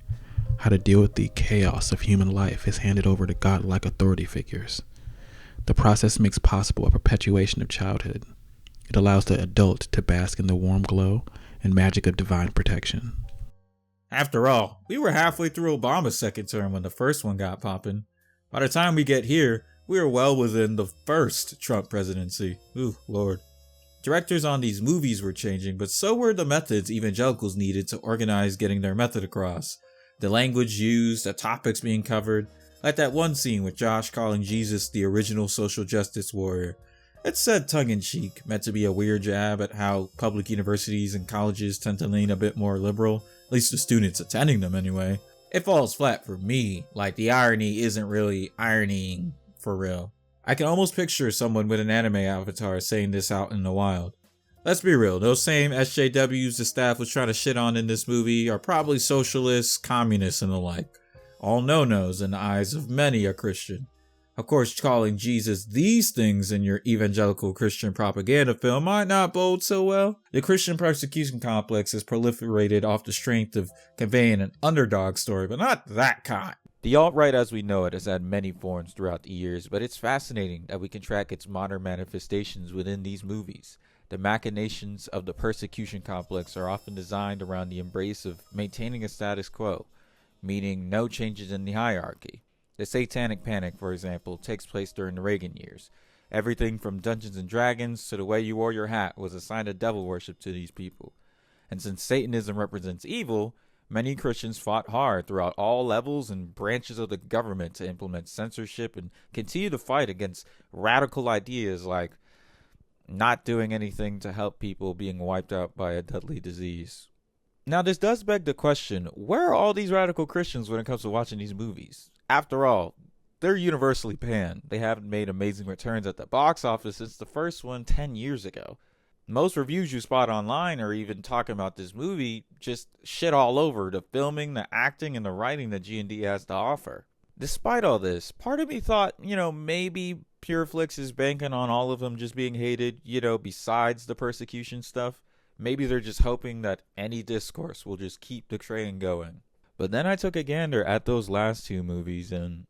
Speaker 15: how to deal with the chaos of human life is handed over to godlike authority figures. The process makes possible a perpetuation of childhood. It allows the adult to bask in the warm glow and magic of divine protection.
Speaker 1: After all, we were halfway through Obama's second term when the first one got poppin'. By the time we get here, we are well within the first Trump presidency. Ooh, Lord. Directors on these movies were changing, but so were the methods evangelicals needed to organize getting their method across. The language used, the topics being covered, like that one scene with Josh calling Jesus the original social justice warrior. It's said tongue-in-cheek, meant to be a weird jab at how public universities and colleges tend to lean a bit more liberal, at least the students attending them anyway. It falls flat for me, like the irony isn't really ironing for real. I can almost picture someone with an anime avatar saying this out in the wild. Let's be real, those same SJWs the staff was trying to shit on in this movie are probably socialists, communists, and the like. All no-nos in the eyes of many a Christian. Of course, calling Jesus these things in your evangelical Christian propaganda film might not bode so well. The Christian persecution complex is proliferated off the strength of conveying an underdog story, but not that kind. The alt-right as we know it has had many forms throughout the years, but it's fascinating that we can track its modern manifestations within these movies. The machinations of the persecution complex are often designed around the embrace of maintaining a status quo, meaning no changes in the hierarchy. The Satanic Panic, for example, takes place during the Reagan years. Everything from Dungeons and Dragons to the way you wore your hat was a sign of devil worship to these people. And since Satanism represents evil, many Christians fought hard throughout all levels and branches of the government to implement censorship and continue to fight against radical ideas like not doing anything to help people being wiped out by a deadly disease. Now, this does beg the question, where are all these radical Christians when it comes to watching these movies? After all, they're universally panned. They haven't made amazing returns at the box office since the first one 10 years ago. Most reviews you spot online are even talking about this movie just shit all over the filming, the acting, and the writing that G&D has to offer. Despite all this, part of me thought, maybe Pureflix is banking on all of them just being hated, besides the persecution stuff. Maybe they're just hoping that any discourse will just keep the train going. But then I took a gander at those last two movies and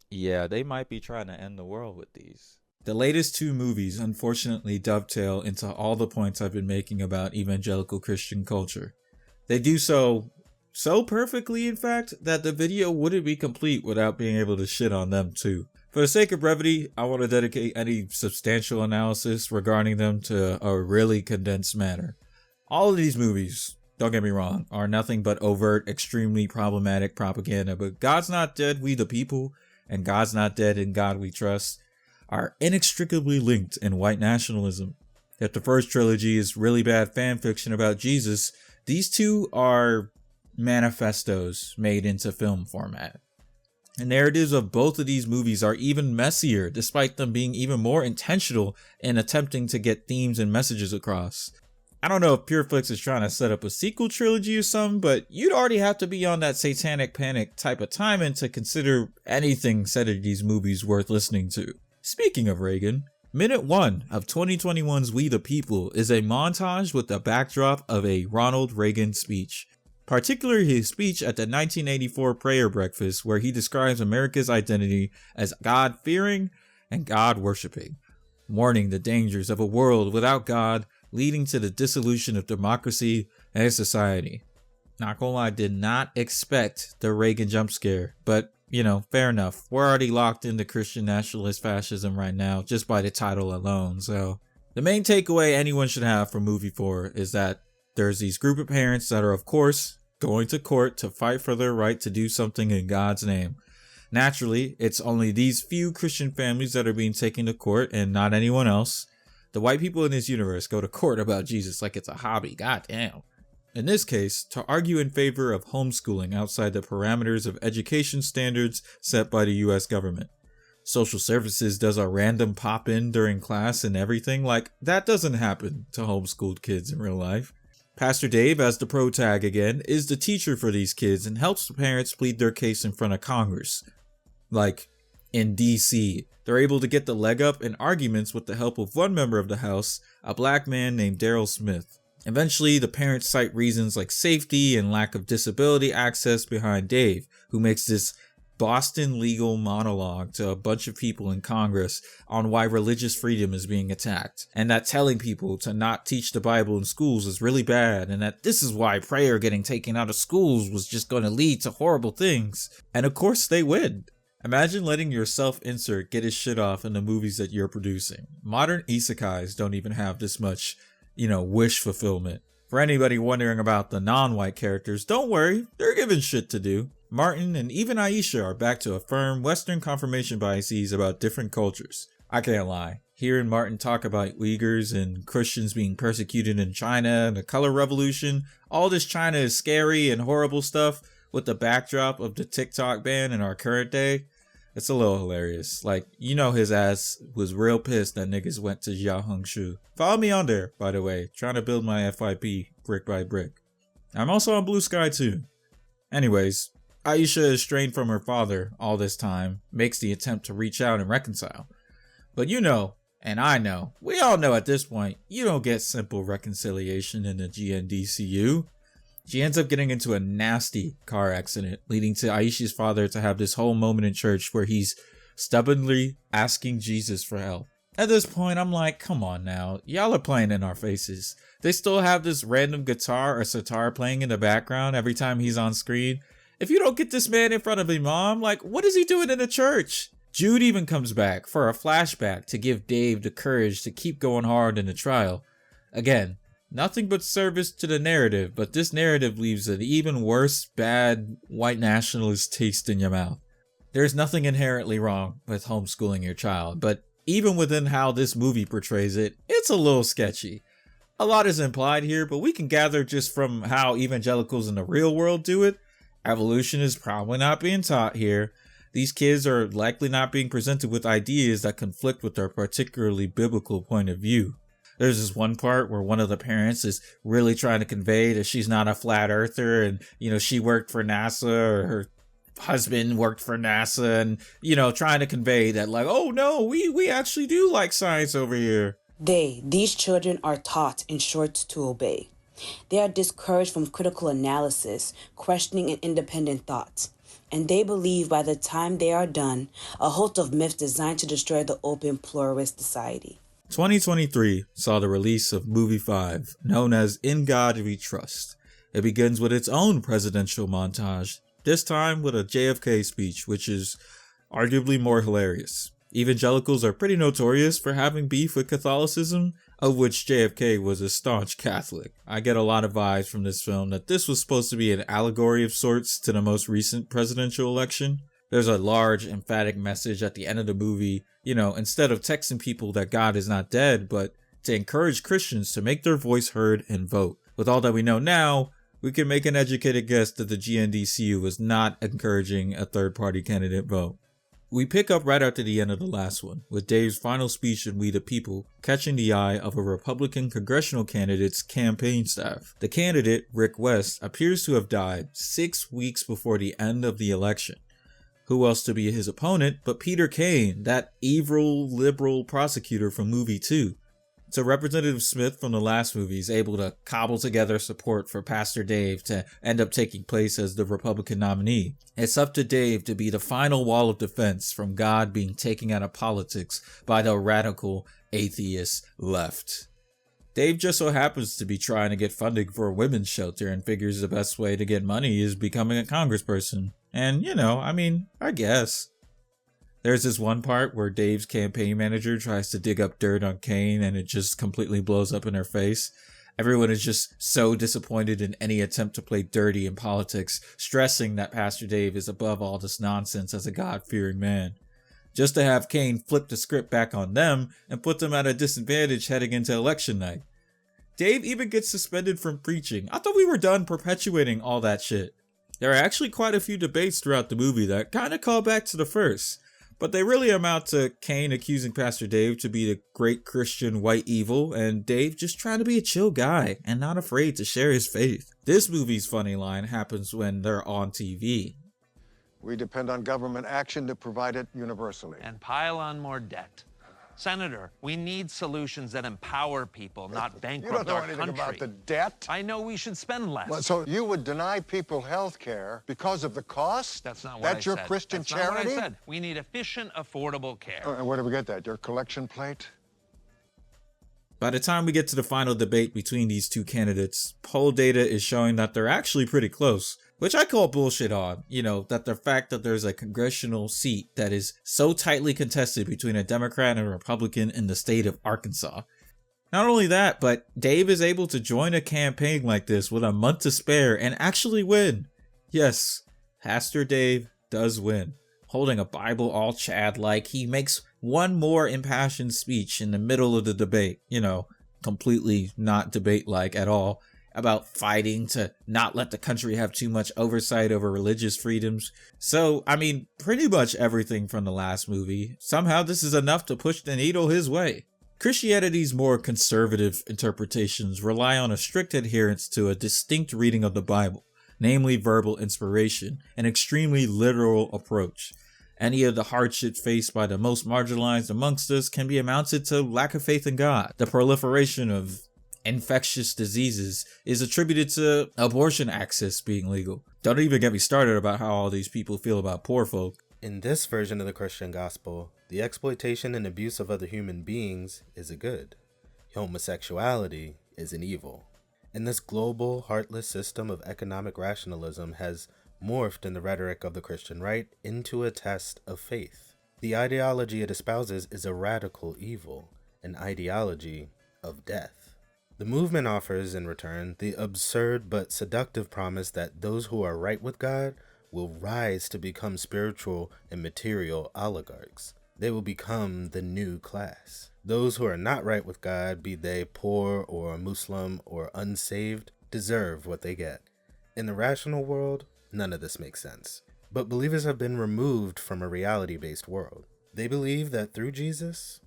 Speaker 1: yeah, they might be trying to end the world with these. The latest two movies unfortunately dovetail into all the points I've been making about evangelical Christian culture. They do so perfectly, in fact, that the video wouldn't be complete without being able to shit on them too. For the sake of brevity, I want to dedicate any substantial analysis regarding them to a really condensed manner. All of these movies, don't get me wrong, are nothing but overt, extremely problematic propaganda, but God's Not Dead, We the People, and God's Not Dead, In God We Trust are inextricably linked in white nationalism. If the first trilogy is really bad fan fiction about Jesus, these two are manifestos made into film format. The narratives of both of these movies are even messier, despite them being even more intentional in attempting to get themes and messages across. I don't know if Pureflix is trying to set up a sequel trilogy or something, but you'd already have to be on that Satanic Panic type of timing to consider anything said in these movies worth listening to. Speaking of Reagan, minute 1 of 2021's We the People is a montage with the backdrop of a Ronald Reagan speech. Particularly his speech at the 1984 prayer breakfast, where he describes America's identity as God-fearing and God-worshipping, warning the dangers of a world without God, leading to the dissolution of democracy and society. Not gonna lie, I did not expect the Reagan jump scare, but fair enough. We're already locked into Christian nationalist fascism right now, just by the title alone. So the main takeaway anyone should have from movie 4 is that there's these group of parents that are, of course, going to court to fight for their right to do something in God's name. Naturally, it's only these few Christian families that are being taken to court and not anyone else. The white people in this universe go to court about Jesus like it's a hobby. Goddamn. In this case, to argue in favor of homeschooling outside the parameters of education standards set by the US government. Social services does a random pop-in during class and everything. Like, that doesn't happen to homeschooled kids in real life. Pastor Dave, as the pro tag again, is the teacher for these kids and helps the parents plead their case in front of Congress. Like, in DC, they're able to get the leg up in arguments with the help of one member of the House, a black man named Daryl Smith. Eventually, the parents cite reasons like safety and lack of disability access behind Dave, who makes this Boston legal monologue to a bunch of people in Congress on why religious freedom is being attacked, and that telling people to not teach the Bible in schools is really bad, and that this is why prayer getting taken out of schools was just going to lead to horrible things. And of course they win. Imagine letting your self-insert get his shit off in the movies that you're producing. Modern isekais don't even have this much, wish fulfillment. For anybody wondering about the non-white characters, don't worry, they're given shit to do. Martin and even Aisha are back to affirm Western confirmation biases about different cultures. I can't lie, hearing Martin talk about Uyghurs and Christians being persecuted in China and the color revolution, all this China is scary and horrible stuff with the backdrop of the TikTok ban in our current day, it's a little hilarious. Like, his ass was real pissed that niggas went to Xiaohongshu. Follow me on there, by the way, trying to build my FYP brick by brick. I'm also on Blue Sky too. Anyways, Aisha, estranged from her father all this time, makes the attempt to reach out and reconcile. But and I know, we all know at this point, you don't get simple reconciliation in the GNDCU. She ends up getting into a nasty car accident, leading to Aisha's father to have this whole moment in church where he's stubbornly asking Jesus for help. At this point, I'm like, come on now, y'all are playing in our faces. They still have this random guitar or sitar playing in the background every time he's on screen. If you don't get this man in front of Imam, like, what is he doing in the church? Jude even comes back for a flashback to give Dave the courage to keep going hard in the trial. Again, nothing but service to the narrative, but this narrative leaves an even worse, bad, white nationalist taste in your mouth. There's nothing inherently wrong with homeschooling your child, but even within how this movie portrays it, it's a little sketchy. A lot is implied here, but we can gather just from how evangelicals in the real world do it. Evolution is probably not being taught here. These kids are likely not being presented with ideas that conflict with their particularly biblical point of view. There's this one part where one of the parents is really trying to convey that she's not a flat earther and, she worked for NASA or her husband worked for NASA and, trying to convey that like, oh no, we actually do like science over here.
Speaker 16: These children are taught, in short, to obey. They are discouraged from critical analysis, questioning and independent thought. And they believe by the time they are done, a host of myths designed to destroy the open, pluralist society.
Speaker 1: 2023 saw the release of Movie 5, known as In God We Trust. It begins with its own presidential montage, this time with a JFK speech, which is arguably more hilarious. Evangelicals are pretty notorious for having beef with Catholicism, of which JFK was a staunch Catholic. I get a lot of vibes from this film that this was supposed to be an allegory of sorts to the most recent presidential election. There's a large, emphatic message at the end of the movie, instead of texting people that God is not dead, but to encourage Christians to make their voice heard and vote. With all that we know now, we can make an educated guess that the GNDCU was not encouraging a third-party candidate vote. We pick up right after the end of the last one, with Dave's final speech in We the People catching the eye of a Republican congressional candidate's campaign staff. The candidate, Rick West, appears to have died 6 weeks before the end of the election. Who else to be his opponent but Peter Kane, that evil liberal prosecutor from movie 2. So Representative Smith from the last movie is able to cobble together support for Pastor Dave to end up taking place as the Republican nominee. It's up to Dave to be the final wall of defense from God being taken out of politics by the radical atheist left. Dave just so happens to be trying to get funding for a women's shelter and figures the best way to get money is becoming a congressperson. And, I guess. There's this one part where Dave's campaign manager tries to dig up dirt on Kane and it just completely blows up in her face. Everyone is just so disappointed in any attempt to play dirty in politics, stressing that Pastor Dave is above all this nonsense as a God-fearing man. Just to have Kane flip the script back on them and put them at a disadvantage heading into election night. Dave even gets suspended from preaching. I thought we were done perpetuating all that shit. There are actually quite a few debates throughout the movie that kind of call back to the first. But they really amount to Kane accusing Pastor Dave to be the great Christian white evil, and Dave just trying to be a chill guy and not afraid to share his faith. This movie's funny line happens when they're on TV.
Speaker 12: We depend on government action to provide it universally.
Speaker 11: And pile on more debt. Senator, we need solutions that empower people, not bankrupt our country.
Speaker 12: You don't know anything about the debt.
Speaker 11: I know we should spend less.
Speaker 12: Well, so you would deny people health care because of the cost?
Speaker 11: That's not what I said.
Speaker 12: That's your Christian charity?
Speaker 11: That's not what I said. We need efficient, affordable care.
Speaker 12: And where do we get that? Your collection plate?
Speaker 1: By the time we get to the final debate between these two candidates, poll data is showing that they're actually pretty close. Which I call bullshit on, that the fact that there's a congressional seat that is so tightly contested between a Democrat and a Republican in the state of Arkansas. Not only that, but Dave is able to join a campaign like this with a month to spare and actually win. Yes, Pastor Dave does win. Holding a Bible all Chad-like, he makes one more impassioned speech in the middle of the debate, completely not debate-like at all, about fighting to not let the country have too much oversight over religious freedoms. So, pretty much everything from the last movie. Somehow this is enough to push the needle his way. Christianity's more conservative interpretations rely on a strict adherence to a distinct reading of the Bible, namely verbal inspiration, an extremely literal approach. Any of the hardship faced by the most marginalized amongst us can be amounted to lack of faith in God, the proliferation of infectious diseases is attributed to abortion access being legal. Don't even get me started about how all these people feel about poor folk.
Speaker 10: In this version of the Christian gospel, the exploitation and abuse of other human beings is a good. Homosexuality is an evil. And this global, heartless system of economic rationalism has morphed in the rhetoric of the Christian right into a test of faith. The ideology it espouses is a radical evil, an ideology of death. The movement offers, in return, the absurd but seductive promise that those who are right with God will rise to become spiritual and material oligarchs. They will become the new class. Those who are not right with God, be they poor or Muslim or unsaved, deserve what they get. In the rational world, none of this makes sense. But believers have been removed from a reality-based world. They believe that through Jesus,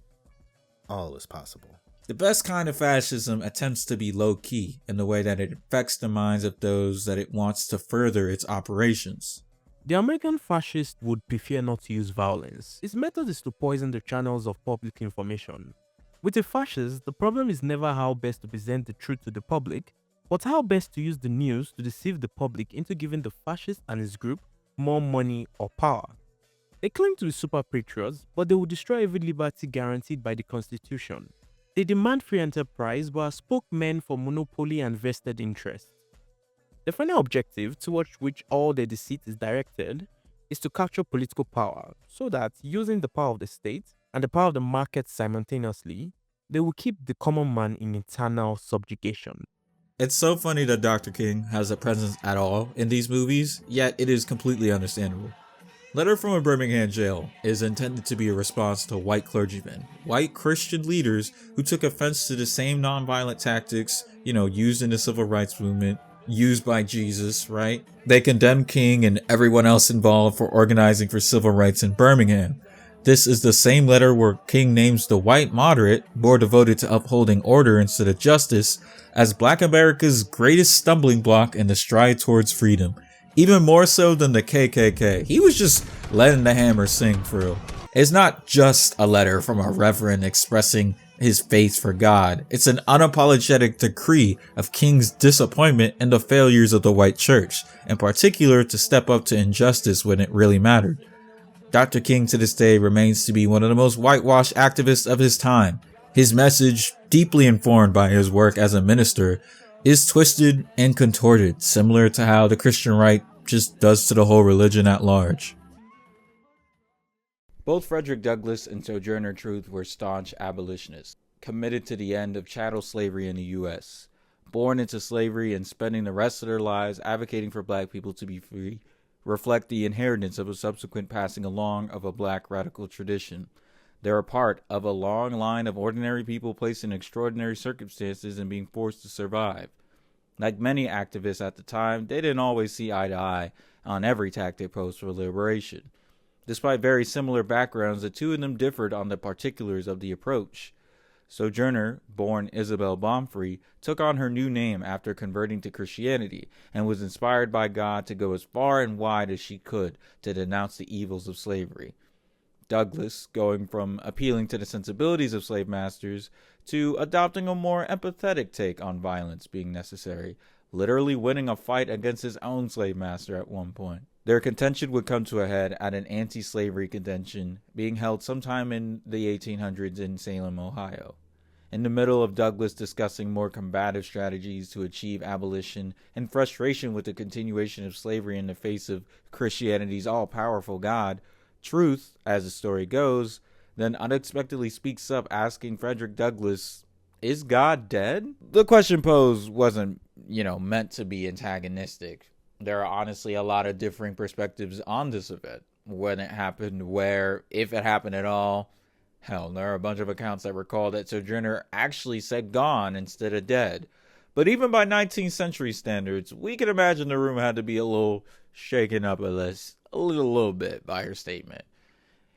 Speaker 10: all is possible.
Speaker 1: The best kind of fascism attempts to be low-key in the way that it affects the minds of those that it wants to further its operations.
Speaker 17: The American fascist would prefer not to use violence. His method is to poison the channels of public information. With a fascist, the problem is never how best to present the truth to the public, but how best to use the news to deceive the public into giving the fascist and his group more money or power. They claim to be super patriots, but they will destroy every liberty guaranteed by the Constitution. They demand free enterprise, but are spokesmen for monopoly and vested interests. The final objective, towards which all their deceit is directed, is to capture political power, so that, using the power of the state and the power of the market simultaneously, they will keep the common man in eternal subjugation.
Speaker 1: It's so funny that Dr. King has a presence at all in these movies, yet it is completely understandable. Letter from a Birmingham Jail is intended to be a response to white clergymen, white Christian leaders who took offense to the same nonviolent tactics, used in the civil rights movement, used by Jesus, right? They condemned King and everyone else involved for organizing for civil rights in Birmingham. This is the same letter where King names the white moderate, more devoted to upholding order instead of justice, as Black America's greatest stumbling block in the stride towards freedom. Even more so than the KKK. He was just letting the hammer sing for real. It's not just a letter from a reverend expressing his faith for God. It's an unapologetic decree of King's disappointment in the failures of the white church, in particular to step up to injustice when it really mattered. Dr. King to this day remains to be one of the most whitewashed activists of his time. His message, deeply informed by his work as a minister, is twisted and contorted, similar to how the Christian right just does to the whole religion at large. Both Frederick Douglass and Sojourner Truth were staunch abolitionists, committed to the end of chattel slavery in the U.S., born into slavery and spending the rest of their lives advocating for black people to be free, reflect the inheritance of a subsequent passing along of a black radical tradition. They're a part of a long line of ordinary people placed in extraordinary circumstances and being forced to survive. Like many activists at the time, they didn't always see eye to eye on every tactic posed for liberation. Despite very similar backgrounds, the two of them differed on the particulars of the approach. Sojourner, born Isabel Baumfree, took on her new name after converting to Christianity and was inspired by God to go as far and wide as she could to denounce the evils of slavery. Douglass, going from appealing to the sensibilities of slave masters to adopting a more empathetic take on violence being necessary, literally winning a fight against his own slave master at one point. Their contention would come to a head at an anti-slavery convention being held sometime in the 1800s in Salem, Ohio. In the middle of Douglass discussing more combative strategies to achieve abolition and frustration with the continuation of slavery in the face of Christianity's all-powerful God, Truth, as the story goes, then unexpectedly speaks up asking Frederick Douglass, "Is God dead?" The question posed wasn't, meant to be antagonistic. There are honestly a lot of differing perspectives on this event. When it happened, where, if it happened at all. Hell, there are a bunch of accounts that recall that Sojourner actually said gone instead of dead. But even by 19th century standards, we can imagine the room had to be a little shaken up a little bit by her statement.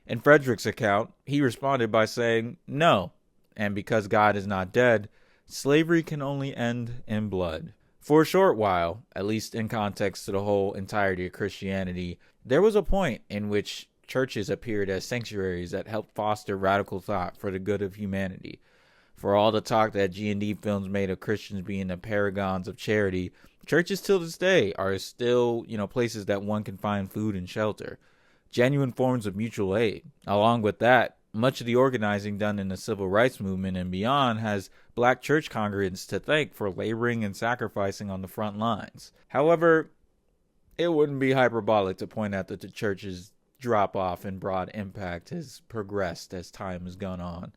Speaker 1: In Frederick's account, he responded by saying, "No, and because God is not dead, slavery can only end in blood." For a short while, at least in context to the whole entirety of Christianity, there was a point in which churches appeared as sanctuaries that helped foster radical thought for the good of humanity. For all the talk that G&D films made of Christians being the paragons of charity, churches till this day are still, places that one can find food and shelter. Genuine forms of mutual aid. Along with that, much of the organizing done in the civil rights movement and beyond has black church congregants to thank for laboring and sacrificing on the front lines. However, it wouldn't be hyperbolic to point out that the church's drop-off in broad impact has progressed as time has gone on.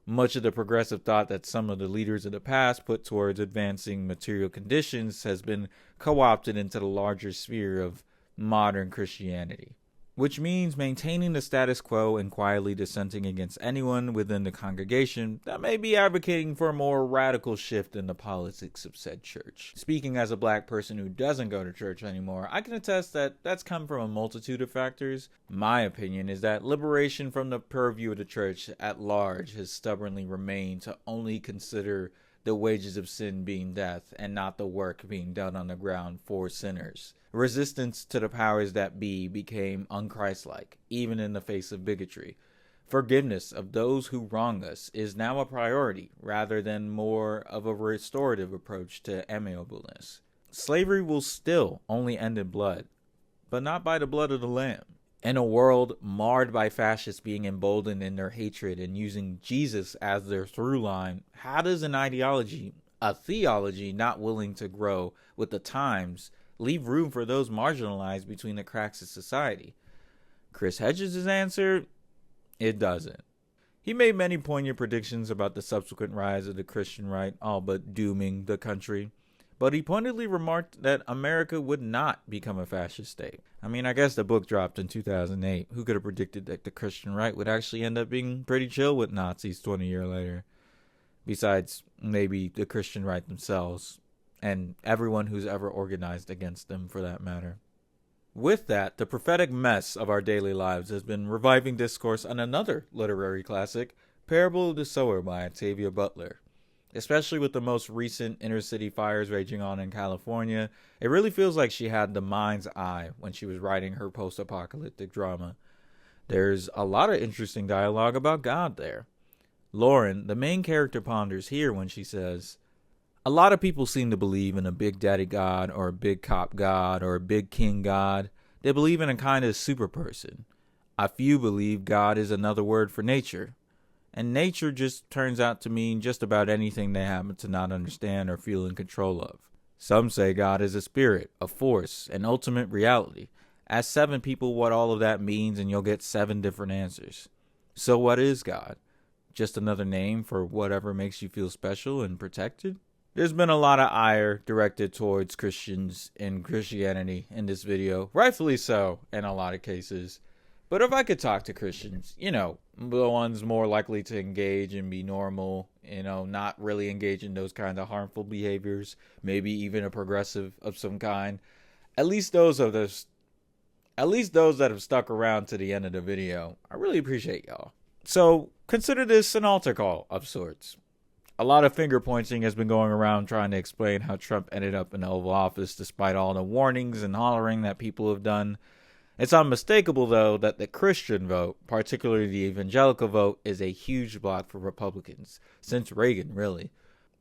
Speaker 1: Much of the progressive thought that some of the leaders of the past put towards advancing material conditions has been co-opted into the larger sphere of modern Christianity, which means maintaining the status quo and quietly dissenting against anyone within the congregation that may be advocating for a more radical shift in the politics of said church. Speaking as a black person who doesn't go to church anymore, I can attest that that's come from a multitude of factors. My opinion is that liberation from the purview of the church at large has stubbornly remained to only consider the wages of sin being death and not the work being done on the ground for sinners. Resistance to the powers that be became unchristlike, even in the face of bigotry. Forgiveness of those who wrong us is now a priority, rather than more of a restorative approach to amiableness. Slavery will still only end in blood, but not by the blood of the Lamb. In a world marred by fascists being emboldened in their hatred and using Jesus as their through line, how does an ideology, a theology not willing to grow with the times, leave room for those marginalized between the cracks of society? Chris Hedges' answer, it doesn't. He made many poignant predictions about the subsequent rise of the Christian right, all but dooming the country. But he pointedly remarked that America would not become a fascist state. I mean, I guess the book dropped in 2008. Who could have predicted that the Christian right would actually end up being pretty chill with Nazis 20 years later? Besides, maybe the Christian right themselves, and everyone who's ever organized against them for that matter. With that, the prophetic mess of our daily lives has been reviving discourse on another literary classic, Parable of the Sower by Octavia Butler. Especially with the most recent inner-city fires raging on in California, it really feels like she had the mind's eye when she was writing her post-apocalyptic drama. There's a lot of interesting dialogue about God there. Lauren, the main character, ponders here when she says, "A lot of people seem to believe in a big daddy God or a big cop God or a big king God. They believe in a kind of super person. A few believe God is another word for nature. And nature just turns out to mean just about anything they happen to not understand or feel in control of. Some say God is a spirit, a force, an ultimate reality. Ask 7 people what all of that means and you'll get 7 different answers. So what is God? Just another name for whatever makes you feel special and protected?" There's been a lot of ire directed towards Christians and Christianity in this video, rightfully so in a lot of cases. But if I could talk to Christians, the ones more likely to engage and be normal, not really engage in those kind of harmful behaviors, maybe even a progressive of some kind, at least those that have stuck around to the end of the video, I really appreciate y'all. So consider this an altar call of sorts. A lot of finger pointing has been going around trying to explain how Trump ended up in the Oval Office despite all the warnings and hollering that people have done. It's unmistakable, though, that the Christian vote, particularly the evangelical vote, is a huge block for Republicans, since Reagan, really.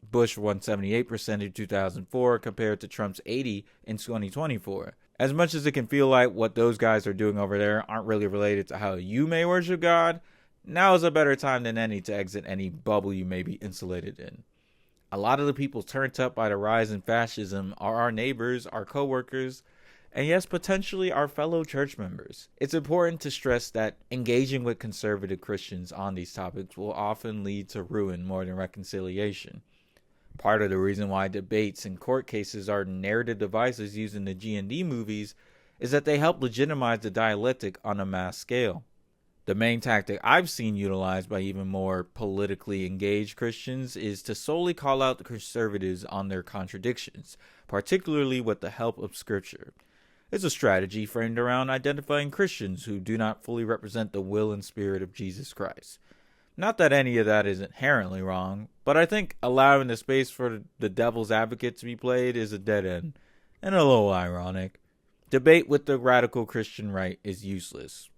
Speaker 1: Bush won 78% in 2004 compared to Trump's 80% in 2024. As much as it can feel like what those guys are doing over there aren't really related to how you may worship God, now is a better time than any to exit any bubble you may be insulated in. A lot of the people turned up by the rise in fascism are our neighbors, our co-workers, and yes, potentially our fellow church members. It's important to stress that engaging with conservative Christians on these topics will often lead to ruin more than reconciliation. Part of the reason why debates and court cases are narrative devices used in the G&D movies is that they help legitimize the dialectic on a mass scale. The main tactic I've seen utilized by even more politically engaged Christians is to solely call out the conservatives on their contradictions, particularly with the help of scripture. It's a strategy framed around identifying Christians who do not fully represent the will and spirit of Jesus Christ. Not that any of that is inherently wrong, but I think allowing the space for the devil's advocate to be played is a dead end, and a little ironic. Debate with the radical Christian right is useless.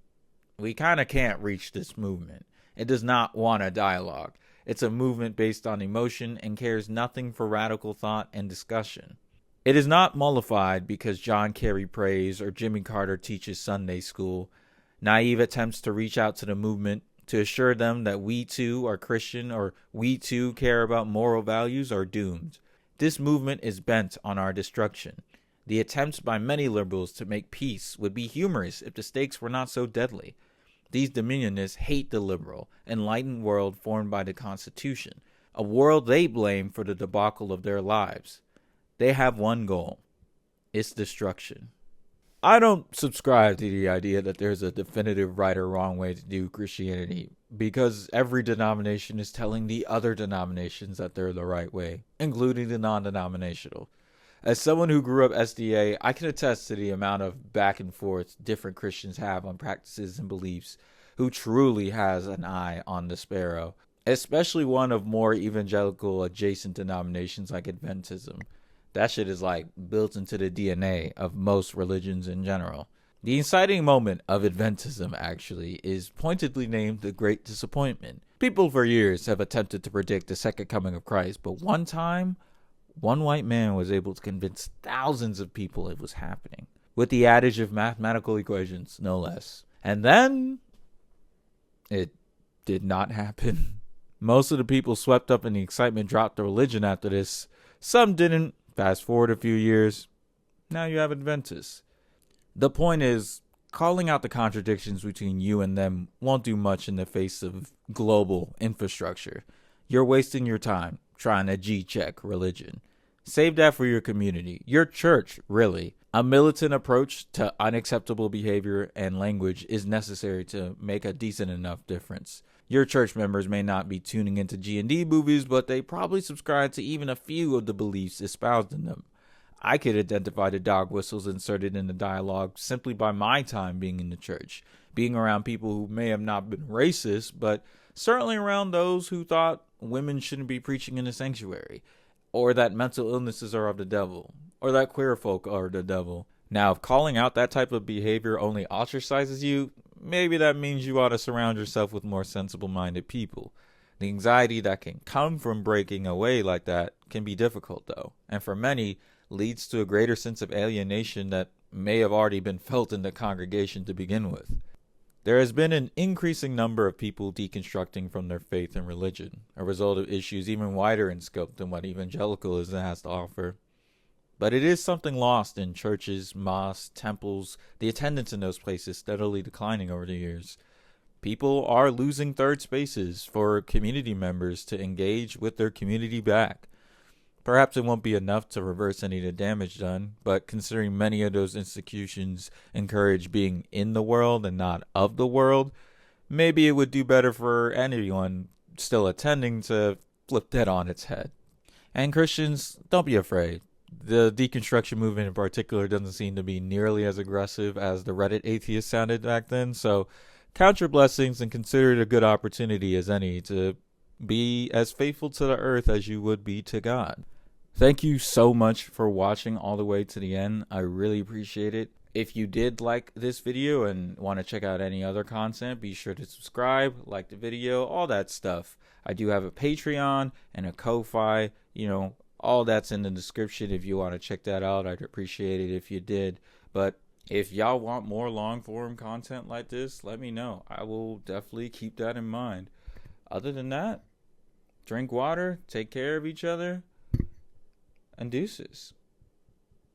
Speaker 1: We kind of can't reach this movement. It does not want a dialogue. It's a movement based on emotion and cares nothing for radical thought and discussion. It is not mollified because John Kerry prays or Jimmy Carter teaches Sunday school. Naive attempts to reach out to the movement to assure them that we too are Christian or we too care about moral values are doomed. This movement is bent on our destruction. The attempts by many liberals to make peace would be humorous if the stakes were not so deadly. These dominionists hate the liberal, enlightened world formed by the Constitution, a world they blame for the debacle of their lives. They have one goal: its destruction. I don't subscribe to the idea that there's a definitive right or wrong way to do Christianity, because every denomination is telling the other denominations that they're the right way, including the non-denominational. As someone who grew up SDA, I can attest to the amount of back and forth different Christians have on practices and beliefs, who truly has an eye on the sparrow, especially one of more evangelical adjacent denominations like Adventism. That shit is like built into the DNA of most religions in general. The inciting moment of Adventism actually is pointedly named the Great Disappointment. People for years have attempted to predict the second coming of Christ, but one time, one white man was able to convince thousands of people it was happening, with the adage of mathematical equations, no less. And then, it did not happen. Most of the people swept up in the excitement dropped their religion after this. Some didn't. Fast forward a few years, now you have Adventists. The point is, calling out the contradictions between you and them won't do much in the face of global infrastructure. You're wasting your time trying to G-check religion. Save that for your community, your church, really. A militant approach to unacceptable behavior and language is necessary to make a decent enough difference. Your church members may not be tuning into G&D movies, but they probably subscribe to even a few of the beliefs espoused in them. I could identify the dog whistles inserted in the dialogue simply by my time being in the church, being around people who may have not been racist, but certainly around those who thought women shouldn't be preaching in the sanctuary, or that mental illnesses are of the devil, or that queer folk are the devil. Now, if calling out that type of behavior only ostracizes you, maybe that means you ought to surround yourself with more sensible-minded people. The anxiety that can come from breaking away like that can be difficult, though, and for many, leads to a greater sense of alienation that may have already been felt in the congregation to begin with. There has been an increasing number of people deconstructing from their faith and religion, a result of issues even wider in scope than what evangelicalism has to offer. But it is something lost in churches, mosques, temples, the attendance in those places steadily declining over the years. People are losing third spaces for community members to engage with their community back. Perhaps it won't be enough to reverse any of the damage done, but considering many of those institutions encourage being in the world and not of the world, maybe it would do better for anyone still attending to flip that on its head. And Christians, don't be afraid. The deconstruction movement in particular doesn't seem to be nearly as aggressive as the Reddit atheists sounded back then, so count your blessings and consider it a good opportunity as any to be as faithful to the earth as you would be to God. Thank you so much for watching all the way to the end. I really appreciate it. If you did like this video and want to check out any other content, be sure to subscribe, like the video, all that stuff. I do have a Patreon and a Ko-Fi, all that's in the description if you want to check that out. I'd appreciate it if you did. But if y'all want more long form content like this, let me know. I will definitely keep that in mind. Other than that, drink water, take care of each other, and deuces.